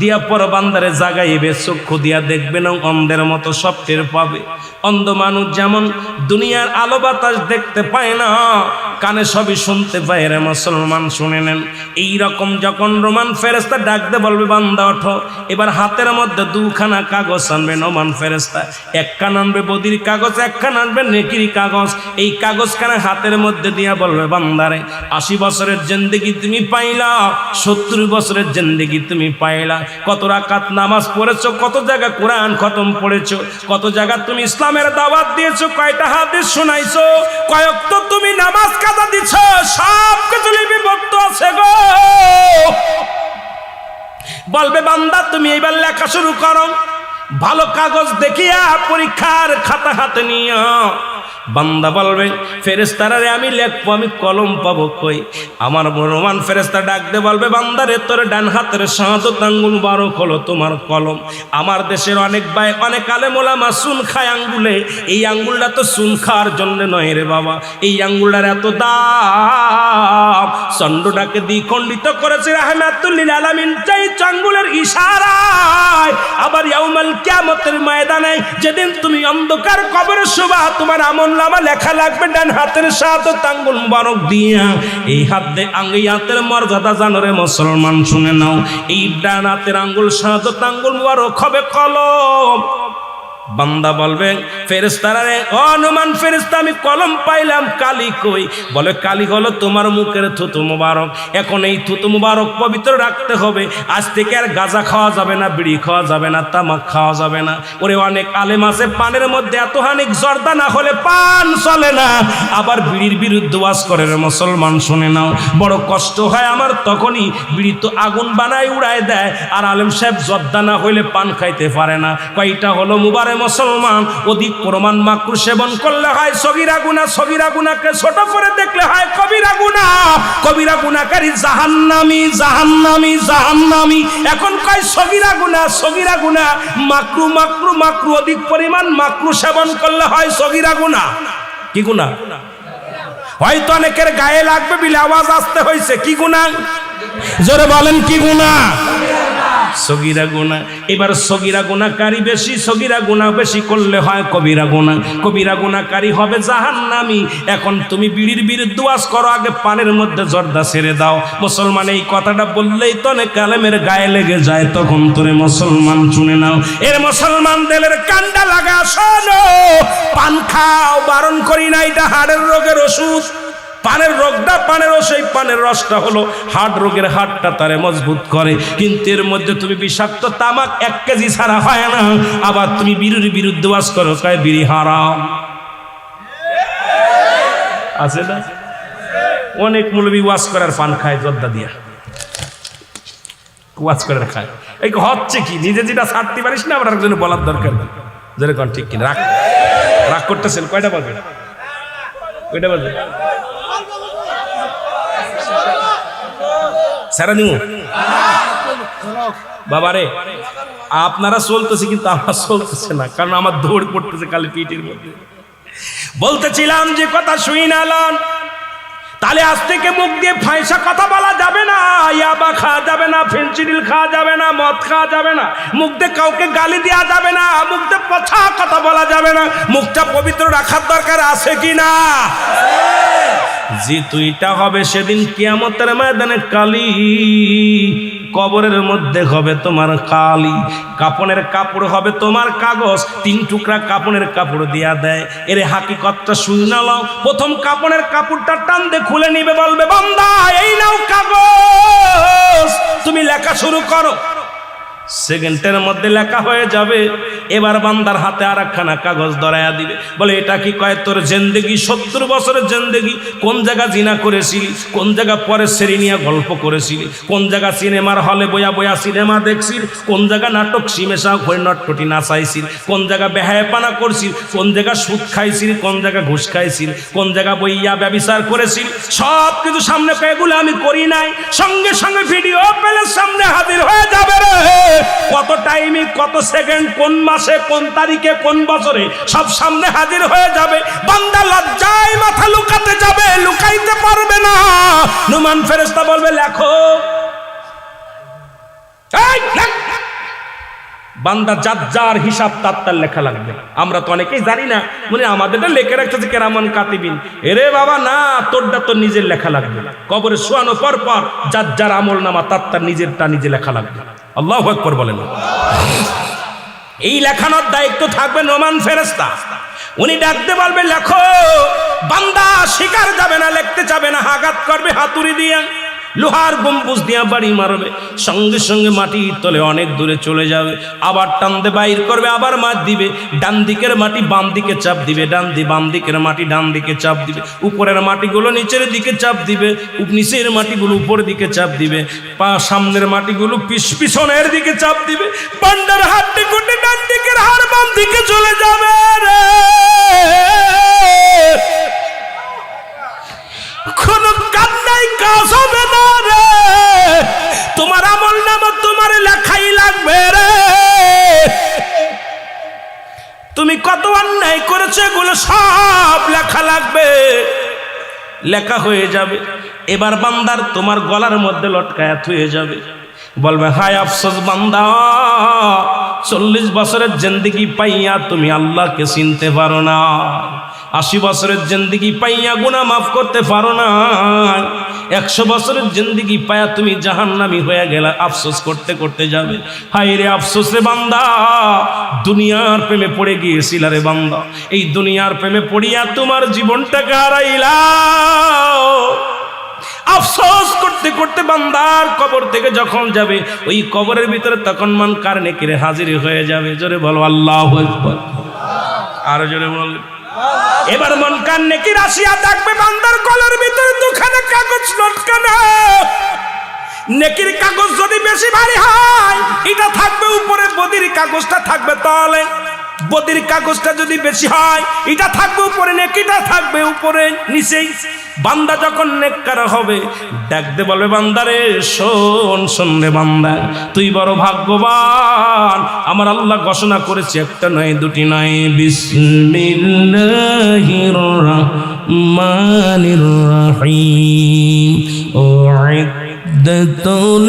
দিয়া পর বান্দারে জাগাইবে চক্ষু দিয়া দেখবে না অন্ধের মতো সব টের পাবে অন্ধ মানুষ যেমন দুনিয়ার আলো বাতাস দেখতে পায় না কানে সবই শুনতে পায় রে মুসলমান শুনে নেন এইরকম যখন রোমান ফেরেশতা ডাকতে বলবে বান্দা ওঠো এবার হাতের মধ্যে দুখানা কাগজ আনবে নোমান ফেরেশতা একখানা আনবে বদির কাগজ একখানা আনবে নেকির কাগজ এই কাগজখানা হাতের মধ্যে দিয়া বলবে বান্দারে 80 বছরের জিন্দেগি তুমি পাইলা 70 বছরের জিন্দেগি তুমি পাইলা কত রাকাত নামাজ পড়েছো কত জায়গা কোরআন খতম পড়েছো কত জায়গা তুমি ইসলামের দাওয়াত দিয়েছো কয়টা হাদিস শোনাইছো কয়েক তো তুমি নামাজ কাজা দিছো সব কিছু লিপিবদ্ধ আছে গো বলবে বান্দা তুমি এবার লেখা শুরু করো ভালো কাগজ দেখিয়া পরীক্ষার খাতা হাতে নিয়া বান্দা বলবে ফেরেশতারা রে আমি লিখবো আমি কলম পাবো কই আমার রোমান ফেরেশতা ডাকতে বলবে বান্দারে তোর ডান হাতের শাহাদাত আঙ্গুল মুবারক হলো তোমার কলম আমার দেশের অনেক ভাই অনেক আলেম ওলামা সুন খায় আঙ্গুলে এই আঙ্গুলটা তো সুন খাওয়ার জন্য নয় রে বাবা এই আঙ্গুলটার এত দাম চন্দ্রটাকে দ্বিখণ্ডিত করেছে রাহমাতুল লিল আলামিন চাই আঙ্গুলের ইশারায় আবার ইয়াউমাল কিয়ামতের ময়দানে যেদিন তুমি অন্ধকার কবরে শোবা তোমার আমল নামা লেখা লাগবে ডান হাতের শাহাদাত আঙ্গুল মুবারক দিয়া এই হাতের মর্যাদা জানো রে মুসলমান শুনে নাও এই ডান হাতের আঙ্গুল শাহাদাত আঙ্গুল মুবারক হবে কলম বান্দা বলবে ফেরেশতারা রে অনুমান ফেরেশতা আমি কলম পাইলাম কালি কই বলে কালি হলো তোমার মুখের থুতু মুবারক এখন এই থুতু মুবারক পবিত্র রাখতে হবে আজ থেকে আর গাঁজা খাওয়া যাবে না বিড়ি খাওয়া যাবে না তামাক খাওয়া যাবে না ওরে অনেক আলেম আছে পানের মধ্যে এত হানিক জর্দা না হলে পান চলে না আবার বিড়ির বিরুদ্ধে ওয়াজ করে রে মুসলমান শুনে নাও বড় কষ্ট হয় আমার তখনই বিড়ি তো আগুন বানায় উড়ায় দেয় আর আলেম সাহেব জর্দা না হইলে পান খাইতে পারে না কয়টা হলো মুবারক মুসলমান অধিক পরিমাণ মাকরু সেবন করলে হয় সগীরা গুনাহ, সগীরা গুনাহকে ছোট করে দেখলে হয় কবিরা গুনাহ, কবিরা গুনাহকারী জাহান্নামী জাহান্নামী জাহান্নামী। এখন কয় সগীরা গুনাহ, সগীরা গুনাহ, মাকরু মাকরু মাকরু, অধিক পরিমাণ মাকরু সেবন করলে হয় সগীরা গুনাহ। কি গুনাহ? হয়তো অনেকের গায়ে লাগবে বিলে আওয়াজ আসতে হয়েছে, কি গুনাহ? জোরে বলেন কি গুনাহ? সগীরা গুনাহ। এবার সগীরা গুনাহকারী বেশি, সগীরা গুনাহ বেশি করলে হয় কবিরা গুনাহ, কবিরা গুনাহকারী হবে জাহান্নামী। এখন তুমি বিড়ির বিরুদ্ধে ওয়াজ করো, আগে পানের মধ্যে জর্দা ছেড়ে দাও। মুসলমান এই কথাটা বললেই তো অনেক আলেমের গায়ে লেগে যায়, তখন তোরে মুসলমান শুনে নাও। এর মুসলমান দেলের কান্ডা লাগা, শোনো পান খাও, বারণ করি না, এটা হাড়ের রোগের ওষুধ। পানের রোগটা, পানের সেই পানের রসটা হলো হার্ট রোগের, হাড়টা তারে মজবুত করে। কিন্তু এর মধ্যে তুমি বিষাক্ত তামাক 1 কেজি ছাড়া হয় না। আবার তুমি বিড়ির বিরুদ্ধে ওয়াজ করো, কয় বিড়ি হারাম। আছে না? অনেক মৌলবি ওয়াজ করার পান খায় জর্দা দিয়া, ওয়াজ করার খায়। এই হচ্ছে কি, নিজে যেটা ছাড়তে পারিস না আবার একজনে বলার দরকার নেই। যেরকম ঠিক কিনা রাগ রাগ করতেছেন? কয়টা বাজে? কয়টা বাজে? সারা দিন বাবারে আপনারা চলতেছে, কিন্তু আমার চলতেছে না, কারণ আমার দৌড় পড়তেছে খালি পিঠের মধ্যে। বলতেছিলাম যে কথা শুই না লন, তাহলে আজ থেকে মুখ দিয়ে ফাইসা কথা বলা যাবে না, ইয়াবা খাওয়া যাবে না, ফেন্সিডিল খাওয়া যাবে না, মদ খাওয়া যাবে না, মুখ দিয়ে কাউকে গালি দেওয়া যাবে না, মুখ দিয়ে পচা কথা বলা যাবে না। মুখটা পবিত্র রাখার দরকার আছে কি না? যে তুইটা হবে সেদিন কিয়ামতের ময়দানে কালি, কবরের মধ্যে হবে তোমার কালি, কাপনের কাপড় হবে তোমার কাগজ। 3 টুকরা কাপনের কাপড় দিয়া দেয়। এর হাকিকতটা শুনে নাও। প্রথম কাপনের কাপড়টা টান দিয়ে খুলে নিবে, বলবে বান্দা এই নাও কাগজ, তুমি লেখা শুরু করো। সেকেন্ডের মধ্যে লেখা হয়ে যাবে। এবার বান্দার হাতে আর একখানা কাগজ ধরাইয়া দিবে, বলে এটা কি? কয় তোর জিন্দেগি, 70 বছরের জিন্দেগি, কোন জায়গা জিনা করেছিলি, কোন জায়গা পরে সেরি নিয়ে গল্প করেছিলি, কোন জায়গা সিনেমার হলে বয়া বয়া সিনেমা দেখছিস, কোন জায়গা নাটক সিমেশা হয়ে নটপটি নাচাইছিল, কোন জায়গা বেহায়াপানা করছিল, কোন জায়গা সুদ খাইছিল, কোন জায়গা ঘুষ খাইছিল, কোন জায়গা বইয়া ব্যভিচার করেছিল, সব কিছু সামনে পেয়ে, এগুলো আমি করি নাই। সঙ্গে সঙ্গে ভিডিও পেলে সামনে হাজির হয়ে যাবে রে। কত টাইমে, কত সেকেন্ড, কোন মাসে, কোন তারিখে, কোন বছরে, সব সামনে হাজির হয়ে যাবে। বান্দা লজ্জায় মাথা লুকাতে যাবে, লুকাইতে পারবে না। নুমান ফেরেশতা বলবে লেখো। বান্দা যার যার হিসাব তার লেখা লাগবে। আমরা তো অনেকেই জানি না, মানে আমাদেরটা লেখে রাখতেছে কেরামান কাতিবিন। এরে বাবা না, তোরটা তোর নিজের লেখা লাগবে। কবরে শোয়ানো পর পর যার যার আমল নামা তার নিজেরটা নিজে লেখা লাগবে। আল্লাহু আকবার বলেন। এই লেখানোর দায়িত্ব থাকবে নোমান ফেরেশতা। উনি ডাকতে বলবে লেখো। বান্দা শিকার যাবে না, লিখতে যাবে না, আঘাত করবে হাতুড়ি দিয়ে, লোহার গম্বুজ দিয়া বাড়ি মারবে, সঙ্গে সঙ্গে মাটির তলে অনেক দূরে চলে যাবে। আবার টানতে বাইর করবে, আবার মাছ দিবে। ডান দিকের মাটি বাম দিকে চাপ দিবে, বাম দিকের মাটি ডান দিকে চাপ দিবে, উপরের মাটিগুলো নিচের দিকে চাপ দিবে, নিচের মাটিগুলো উপরের দিকে চাপ দিবে, সামনের মাটিগুলো পিছনের দিকে চাপ দিবে। পান্ডার হাড্ডি গুড্ডি ডান দিকের হাড় বাম দিকে চলে যাবে রে। কোনো কান্নাই কাজ হবে না রে। তোমার আমল নামা তোমার লেখাই লাগবে রে। তুমি কত অন্যায় করেছো এগুলো সব লেখা লাগবে, লেখা হয়ে যাবে। এবার বান্দার তোমার গলার মধ্যে লটকায়া হয়ে যাবে, বলবে হায় আফসোস বান্দা, 40 বছরের জিন্দেগি পাইয়া তুমি আল্লাহকে চিনতে পারো না, 80 বছরের জিন্দেগি পাইয়া গুনাহ মাফ করতে পারো না, 100 বছরের জিন্দেগি পাইয়া তুমি জাহান্নামী হয়ে গেলা। আফসোস করতে করতে যাবে। হায় রে আফসোস রে বান্দা, দুনিয়ার প্রেমে পড়ে গিয়েছিল রে বান্দা, এই দুনিয়ার প্রেমে পড়িয়া তোমার জীবনটাকে হারাইলা। আফসোস করতে করতে বান্দার কবর থেকে যখন যাবে, ওই কবরের ভিতরে তখন মুনকার নেকির হাজির হয়ে যাবে। জোরে বলো আল্লাহু আকবার। আর জোরে বল। এবার মুনকার নেকির আসিয়া দেখবে বান্দার গলার ভিতরে দুখানা কাগজ লটকানো। নেকির কাগজ যদি বেশি ভারী হয়, এটা থাকবে উপরে, বদির কাগজটা থাকবে তলে। বদির কাগজটা যদি বেশি হয় এটা থাকবে উপরে, নেকিটা থাকবে উপরে নিচেই। বান্দা যখন নেককার হবে ডাকতে বলবে, বান্দারে শোন, শোন রে বান্দা, তুই বড় ভাগ্যবান। আমার আল্লাহ ঘোষণা করেছে, একটা নয় দুটি নয়, বিসমিল্লাহির রাহমানির রাহিম উইদ্দাতুল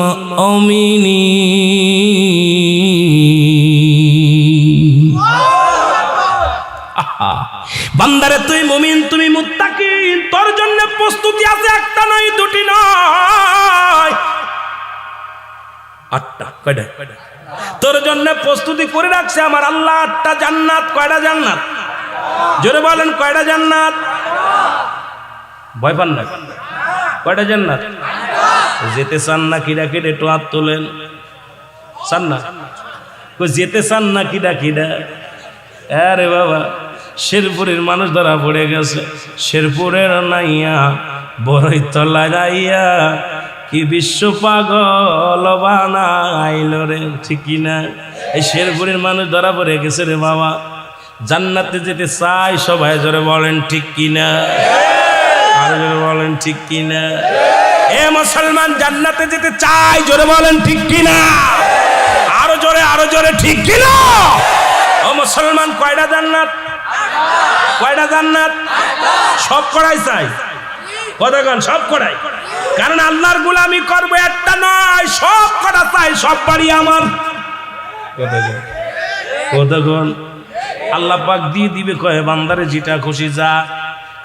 মুমিনিন। বান্দারে তুই মুমিন, তুমি মুত্তাকিন, তোর জন্য প্রস্তুতি আছে, একটা নয় দুটি নয়, 8টা। কয়টা? তোর জন্য প্রস্তুতি করে রাখছে আমার আল্লাহ 8টা জান্নাত। কয়টা জান্নাত? জোরে বলেন, কয়টা জান্নাত? ভয় পান না? কয়টা জান্নাত? যেতে চান না কিরা কিরা একটু হাত তোলেন। চান না? যেতে চান না কিরা কিরা? আরে বাবা, শেরপুরের মানুষ ধরা পড়ে গেছে। শেরপুরের নাইয়া বড়ই তলা যাইয়া কি বিশ্ব পাগল বানাইল রে, ঠিক কিনা? এই শেরপুরের মানুষ ধরা পড়ে গেছে রে বাবা। জান্নাতে যেতে চাই সবাই, জোরে বলেন ঠিক কিনা? আর জোরে বলেন ঠিক কিনা? এ মুসলমান, জান্নাতে যেতে চাই, জোরে বলেন ঠিক কিনা? আরো জোরে, আরো জোরে, ঠিক কিনা? ও মুসলমান, কয়টা জান্নাত? কয়টা জান্নাত? সব করাই চাই, কতক্ষণ? সব করাই। কারণ আল্লাহর গোলামি করবো, একটা নয়, সব করা চাই, সব বাড়ি আমার। কতক্ষণ? আল্লাহ পাক দিয়ে দিবে, কয়ে বান্দারে যেটা খুশি যা।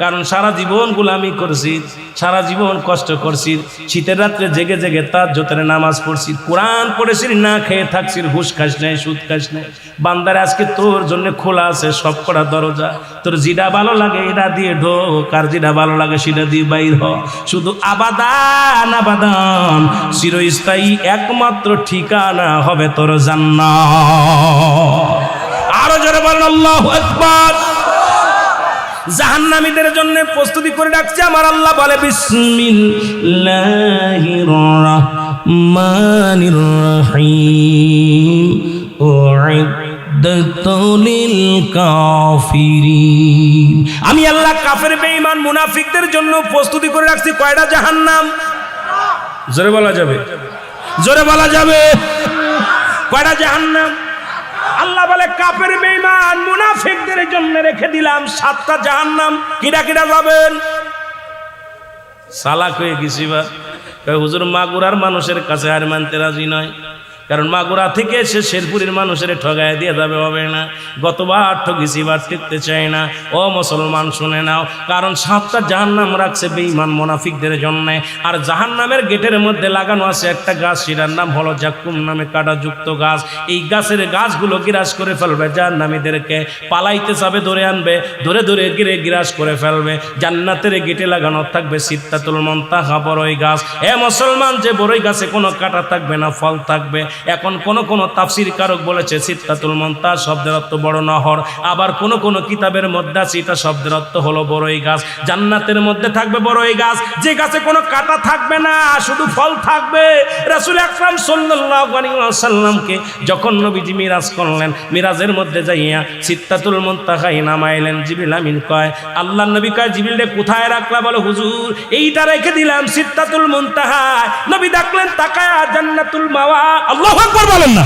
কারণ সারা জীবন গোলামি করছি, সারা জীবন কষ্ট করছি, শীতের রাত্রে জেগে জেগে তাহাজ্জুদের নামাজ পড়ছি, কোরআন পড়েছি, না খেয়ে থাকছি, ঘুষ খাস নাই, সুদ খাস নাই। বান্দারে আজকে তোর জন্য খোলা আছে সব করা দরজা। তোর যেটা ভালো লাগে এটা দিয়ে ঢোক, আর যেটা ভালো লাগে সেটা দিয়ে বাইর হ। শুধু আবাদান আবাদান, চিরস্থায়ী একমাত্র ঠিকানা হবে তোর জান্নাত। আরো জোরে বলেন আল্লাহু আকবার। জাহান্নামীদের জন্য প্রস্তুতি করে রাখছে আমার আল্লাহ, বলে বিসমিল্লাহির রাহমানির রাহিম উইদ্দাতুল কাফিরিন। আমি আল্লাহ কাফের, বেঈমান, মুনাফিকদের জন্য প্রস্তুতি করে রাখছি কয়টা জাহান্নাম? জোরে বলা যাবে? জোরে বলা যাবে? কয়টা জাহান্নাম? আল্লাহ বলে কাফের, বেঈমান, মুনাফিকদের জন্য রেখে দিলাম 7টা জাহান্নাম। কিরা কিরা যাবেন? সালাক হয়ে গেছি বা হুজুর মাগুরার মানুষের কাছে আর মানতে রাজি নয়, কারণ মাগুরা থেকে এসে শেরপুরের মানুষের ঠগায় দিয়ে যাবে, হবে না। গতবার ঠগেছি, বার টিকতে চাই না। ও মুসলমান শুনে নাও, কারণ 7টা জাহান্নাম রাখছে বেঈমান মুনাফিকদের জন্য। আর জাহান্নামের গেটের মধ্যে লাগানো আছে একটা গাছ, সেটার নাম হলো জাক্কুম নামে কাঁটাযুক্ত গাছ। এই গাছের গাছগুলো গ্রাস করে ফেলবে, জাহান্নামীদেরকে পালাইতে যাবে, ধরে আনবে, ধরে ধরে গিরে গ্রাস করে ফেলবে। জান্নাতের গেটে লাগানো থাকবে সিদরাতুল মুনতাহা, বড়ই গাছ। এ মুসলমান, যে বড়ই গাছে কোনো কাঁটা থাকবে না, ফল থাকবে। এখন কোন তাফসীর কারক বলেছে সিদরাতুল মুনতাহা শব্দের অর্থ বড় নহর, আবার কোন কিতাবের মধ্যে আছে এটা শব্দের অর্থ হলো বড়ই গাছ। জান্নাতের মধ্যে থাকবে বড়ই গাছ, যে গাছে কোনো কাঁটা থাকবে না, শুধু ফল থাকবে। রাসূল আকরাম সাল্লাল্লাহু আলাইহি ওয়াসাল্লামকে যখন নবীজি মিরাজ করলেন, মিরাজের মধ্যে যাইয়া সিদরাতুল মুনতাহায় নামাইলেন। জিবরিল আমিন কয়, আল্লাহর নবী কয়, জিবরিল রে কোথায় রাখলা? বলে হুজুর এইটা রেখে দিলাম সিদরাতুল মুনতাহায়। নবী দেখলেন তাকায়া জান্নাতুল মাওয়া। আল্লাহু আকবার বলেন না।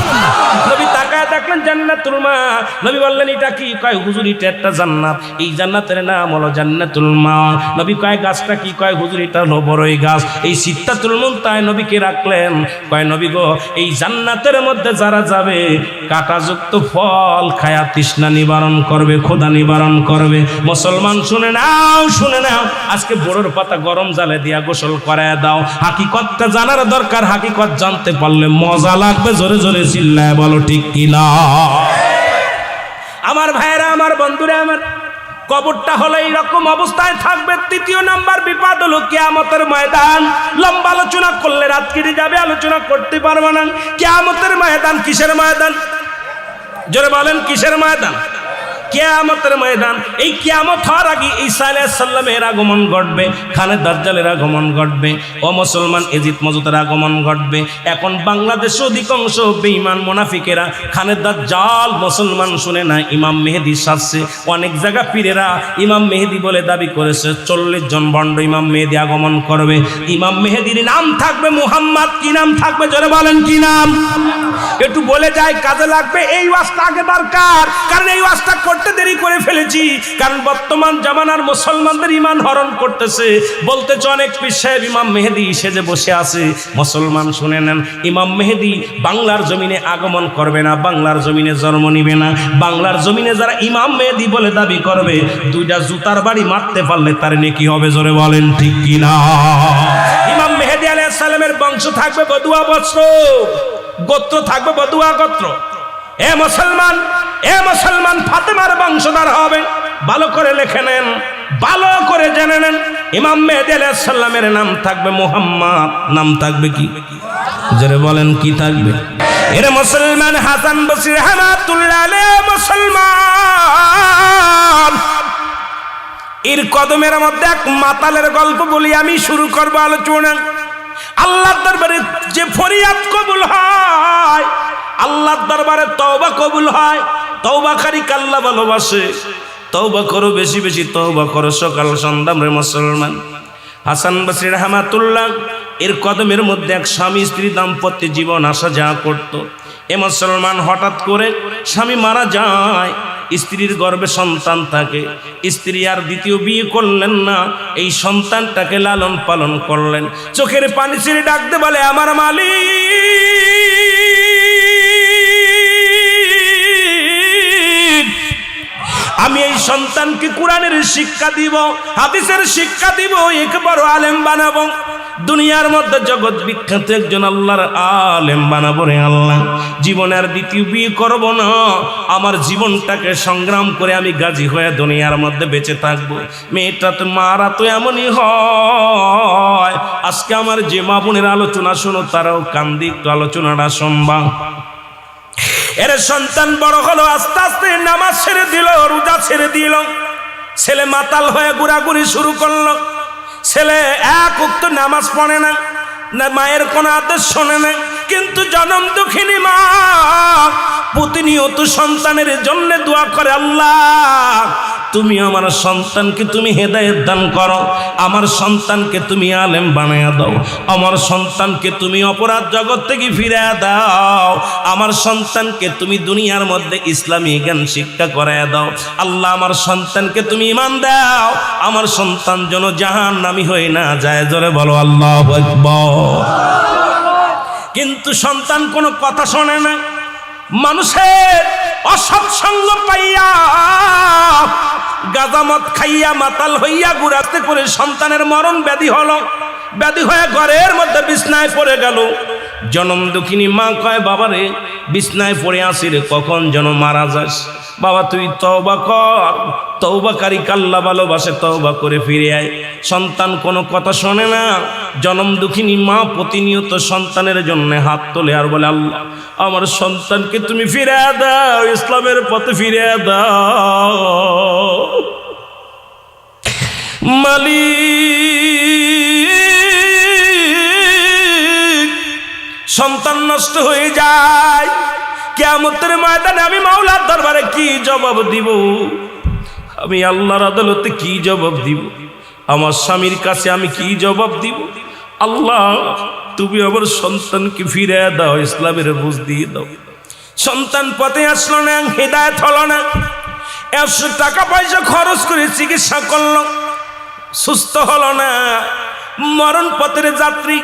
নবী তাকায়া দেখলেন জান্নাতুল মাওয়া। নবী বললেন এটা কি? কয় হুজুর এটা একটা জান্নাত, এই জান্নাতের নাম হলো জান্নাতুল মাওয়া। নবী কয় গাছটা কি? কয় হুজুর এটা হলো বড়ই গাছ। এই সিদরাতুল মুনতাহায় নবীকে রাখলেন। কয় নবী গো, এই জান্নাতের মধ্যে যারা যাবে কাঁটাযুক্ত ফল খায়া তৃষ্ণা নিবারণ করবে, ক্ষুধা নিবারণ করবে। মুসলমান শুনে নাও, শুনে নাও, আজকে বড়র পাতা গরম জালে দিয়া গোসল করায় দাও। হাকিকতটা জানার দরকার, হাকিকত জানতে পারলে মজা লাগবে। জোরে জোরে চিল্লায় বলো ঠিক কিনা? আমার ভাইয়েরা, আমার বন্ধুরা, আমার কবরটা হলো এইরকম অবস্থায় থাকবে। 3য় নাম্বার বিপদ হলো কিয়ামতের ময়দান। লম্বা আলোচনা করলে রাত কেটে যাবে, আলোচনা করতে পারবো না। কিয়ামতের ময়দান কিসের ময়দান? জোরে বলেন, কিসের ময়দান? কিয়ামতের ময়দান, এই কিয়ামত হওয়ার আগে ঈসা আলাইহিস সালামের আগমন ঘটবে, খানে দাজ্জালের আগমন ঘটবে, ও মুসলমান এজিদ মজুদের আগমন ঘটবে। এখন বাংলাদেশে অধিকাংশ বেঈমান মুনাফিকেরা খানে দাজ্জাল মুসলমান শুনে না, ইমাম মেহেদী সাজছে। অনেক জায়গা পীরেরা ইমাম মেহেদী বলে দাবি করেছে 40 জন ভণ্ড ইমাম মেহেদী আগমন করবে। ইমাম মেহেদীর নাম থাকবে মুহাম্মদ। কি নাম থাকবে জোরে বলেন, কি নাম? একটু বলে যায়, কাজে লাগবে। এই ওয়াজটা আগে দরকার, কারণ এই ওয়াজটা করতে দেরি করে ফেলেছি। কারণ বর্তমান জামানার মুসলমানদের ঈমান হরণ করতেছে। বলতেছে অনেক পীর সাহেব ইমাম মেহেদী সেজে বসে আছে। মুসলমান শুনে নেন, ইমাম মেহেদী বাংলার জমিনে আগমন করবে না, বাংলার জমিনে জন্ম নিবে না। বাংলার জমিনে যারা ইমাম মেহেদী বলে দাবি করবে, দুইটা জুতার বাড়ি মারতে পারলে তার নেকি হবে, জোরে বলেন ঠিক কি না? ইমাম মেহেদী আলাইহিস সালামের বংশ থাকবে বদুয়া বংশ, গোত্র থাকবে বদুয়া গোত্র। এ মুসলমান ফাতেমার বংশধর হবে। ভালো করে লিখে নেন, ভালো করে জেনে নেন। ইমাম মেহেদী আলাইহিস সালামের নাম থাকবে মুহাম্মদ। নাম থাকবে কি জোরে বলেন, কি থাকবে? এরে মুসলমান, হাসান বসরি রাহমাতুল্লাহ আলাইহি মুসলমান এর কদমের মধ্যে এক মাতালের গল্প বলি আমি, শুরু করব আলোচনা। আল্লাহর দরবারে যে ফরিয়াদ কবুল হয়, আল্লাহর দরবারে তওবা কবুল হয়। তওবাকারীকে আল্লাহ ভালোবাসে। তওবা করো, বেশি বেশি তওবা করো সকাল সন্ধ্যা রে মুসলমান। হাসান বসরি রাহমাতুল্লাহ এর কদমের মধ্যে এক স্বামী স্ত্রী দাম্পত্য জীবন আসা যাওয়া করত। এ মুসলমান, হঠাৎ করে স্বামী মারা যায়, স্ত্রীর গর্ভে সন্তান থাকে। স্ত্রী আর দ্বিতীয় বিয়ে করলেন না, এই সন্তানটাকে লালন পালন করলেন। চোখের পানি ছেড়ে ডাকতে বলে, আমার মালিক, আমি এই সন্তানকে কোরআনের শিক্ষা দিব, হাদিসের শিক্ষা দিব, এক বড় আলেম বানাবো। দুনিয়ার মধ্যে জগৎ বিখ্যাত একজন আল্লাহর আলেম বানাবো রে আল্লাহ। জীবনের দ্বিতীয় বিয়ে করব না, আমার জীবনটাকে সংগ্রাম করে আমি গাজী হয়ে দুনিয়ার মধ্যে বেঁচে থাকবো। মেয়েটা তো মারা তো এমনই হয়। আজকে আমার যে মা বোনের আলোচনা শোনো, তারাও কান্দি, একটু আলোচনাটা শুনবা। এর সন্তান বড় হলো, আস্তে আস্তে নামাজ ছেড়ে দিল, রোজা ছেড়ে দিল। ছেলে মাতাল হয়ে ঘোরাঘুরি শুরু করলো। ছেলে এক ওয়াক্ত নামাজ পড়ে না, মায়ের কোনো আদেশ শোনে না। কিন্তু জনম দুঃখিনী মা প্রতিনিয়ত সন্তানের জন্য দোয়া করে, আল্লাহ তুমি আমার সন্তানকে তুমি হেদায়েত দান করো, আমার সন্তানকে তুমি আলেম বানায়া দাও, আমার সন্তানকে তুমি অপরাধ জগৎ থেকে ফিরিয়ে দাও, আমার সন্তানকে তুমি দুনিয়ার মধ্যে ইসলামী জ্ঞান শিক্ষা করায়া দাও। আল্লাহ আমার সন্তানকে তুমি ঈমান দাও, আমার সন্তান যেন জাহান্নামী হয়ে না যায়। জোরে বলো আল্লাহু আকবার। কিন্তু সন্তান কোনো কথা শোনে না। মানুষের অসৎসঙ্গ পাইয়া, গাজামত খাইয়া মাতাল হইয়া ঘুরাতে করে সন্তানের মরণ ব্যাধি হলো। ব্যাধি হয়ে ঘরের মধ্যে বিছনায় পড়ে গেল। জনম দুঃখিনী মা কয়, বাবারে বিছনায় পড়ে আসি রে, কখন যেন মারা যাস। বাবা তুই তওবা কর, তওবাকারীকে আল্লাহ ভালোবাসে, তওবা করে ফিরে আয়। সন্তান কোনো কথা শোনে না। জনম দুঃখিনী মা প্রতিনিয়ত সন্তানের জন্য হাত তোলে আর বলে, আল্লাহ আমার সন্তানকে তুমি ফিরে দাও, ইসলামের পথে ফিরে দাও। মালিক, সন্তান নষ্ট হয়ে যায়। কিয়ামতের ময়দানে আমি মাওলার দরবারে কি জবাব দিব? আমি আল্লাহর আদালতে কি জবাব দিব? আমার স্বামীর কাছে আমি কি জবাব দিব? আল্লাহ তুমি আমার সন্তানকে ফিরে দাও, ইসলামের বুঝ দিয়ে দাও। সন্তান পথে আসলো না, হেদায়েত হলো না। 100 টাকা পয়সা খরচ করে চিকিৎসা করলো, সুস্থ হলো না। মরণ পথের যাত্রী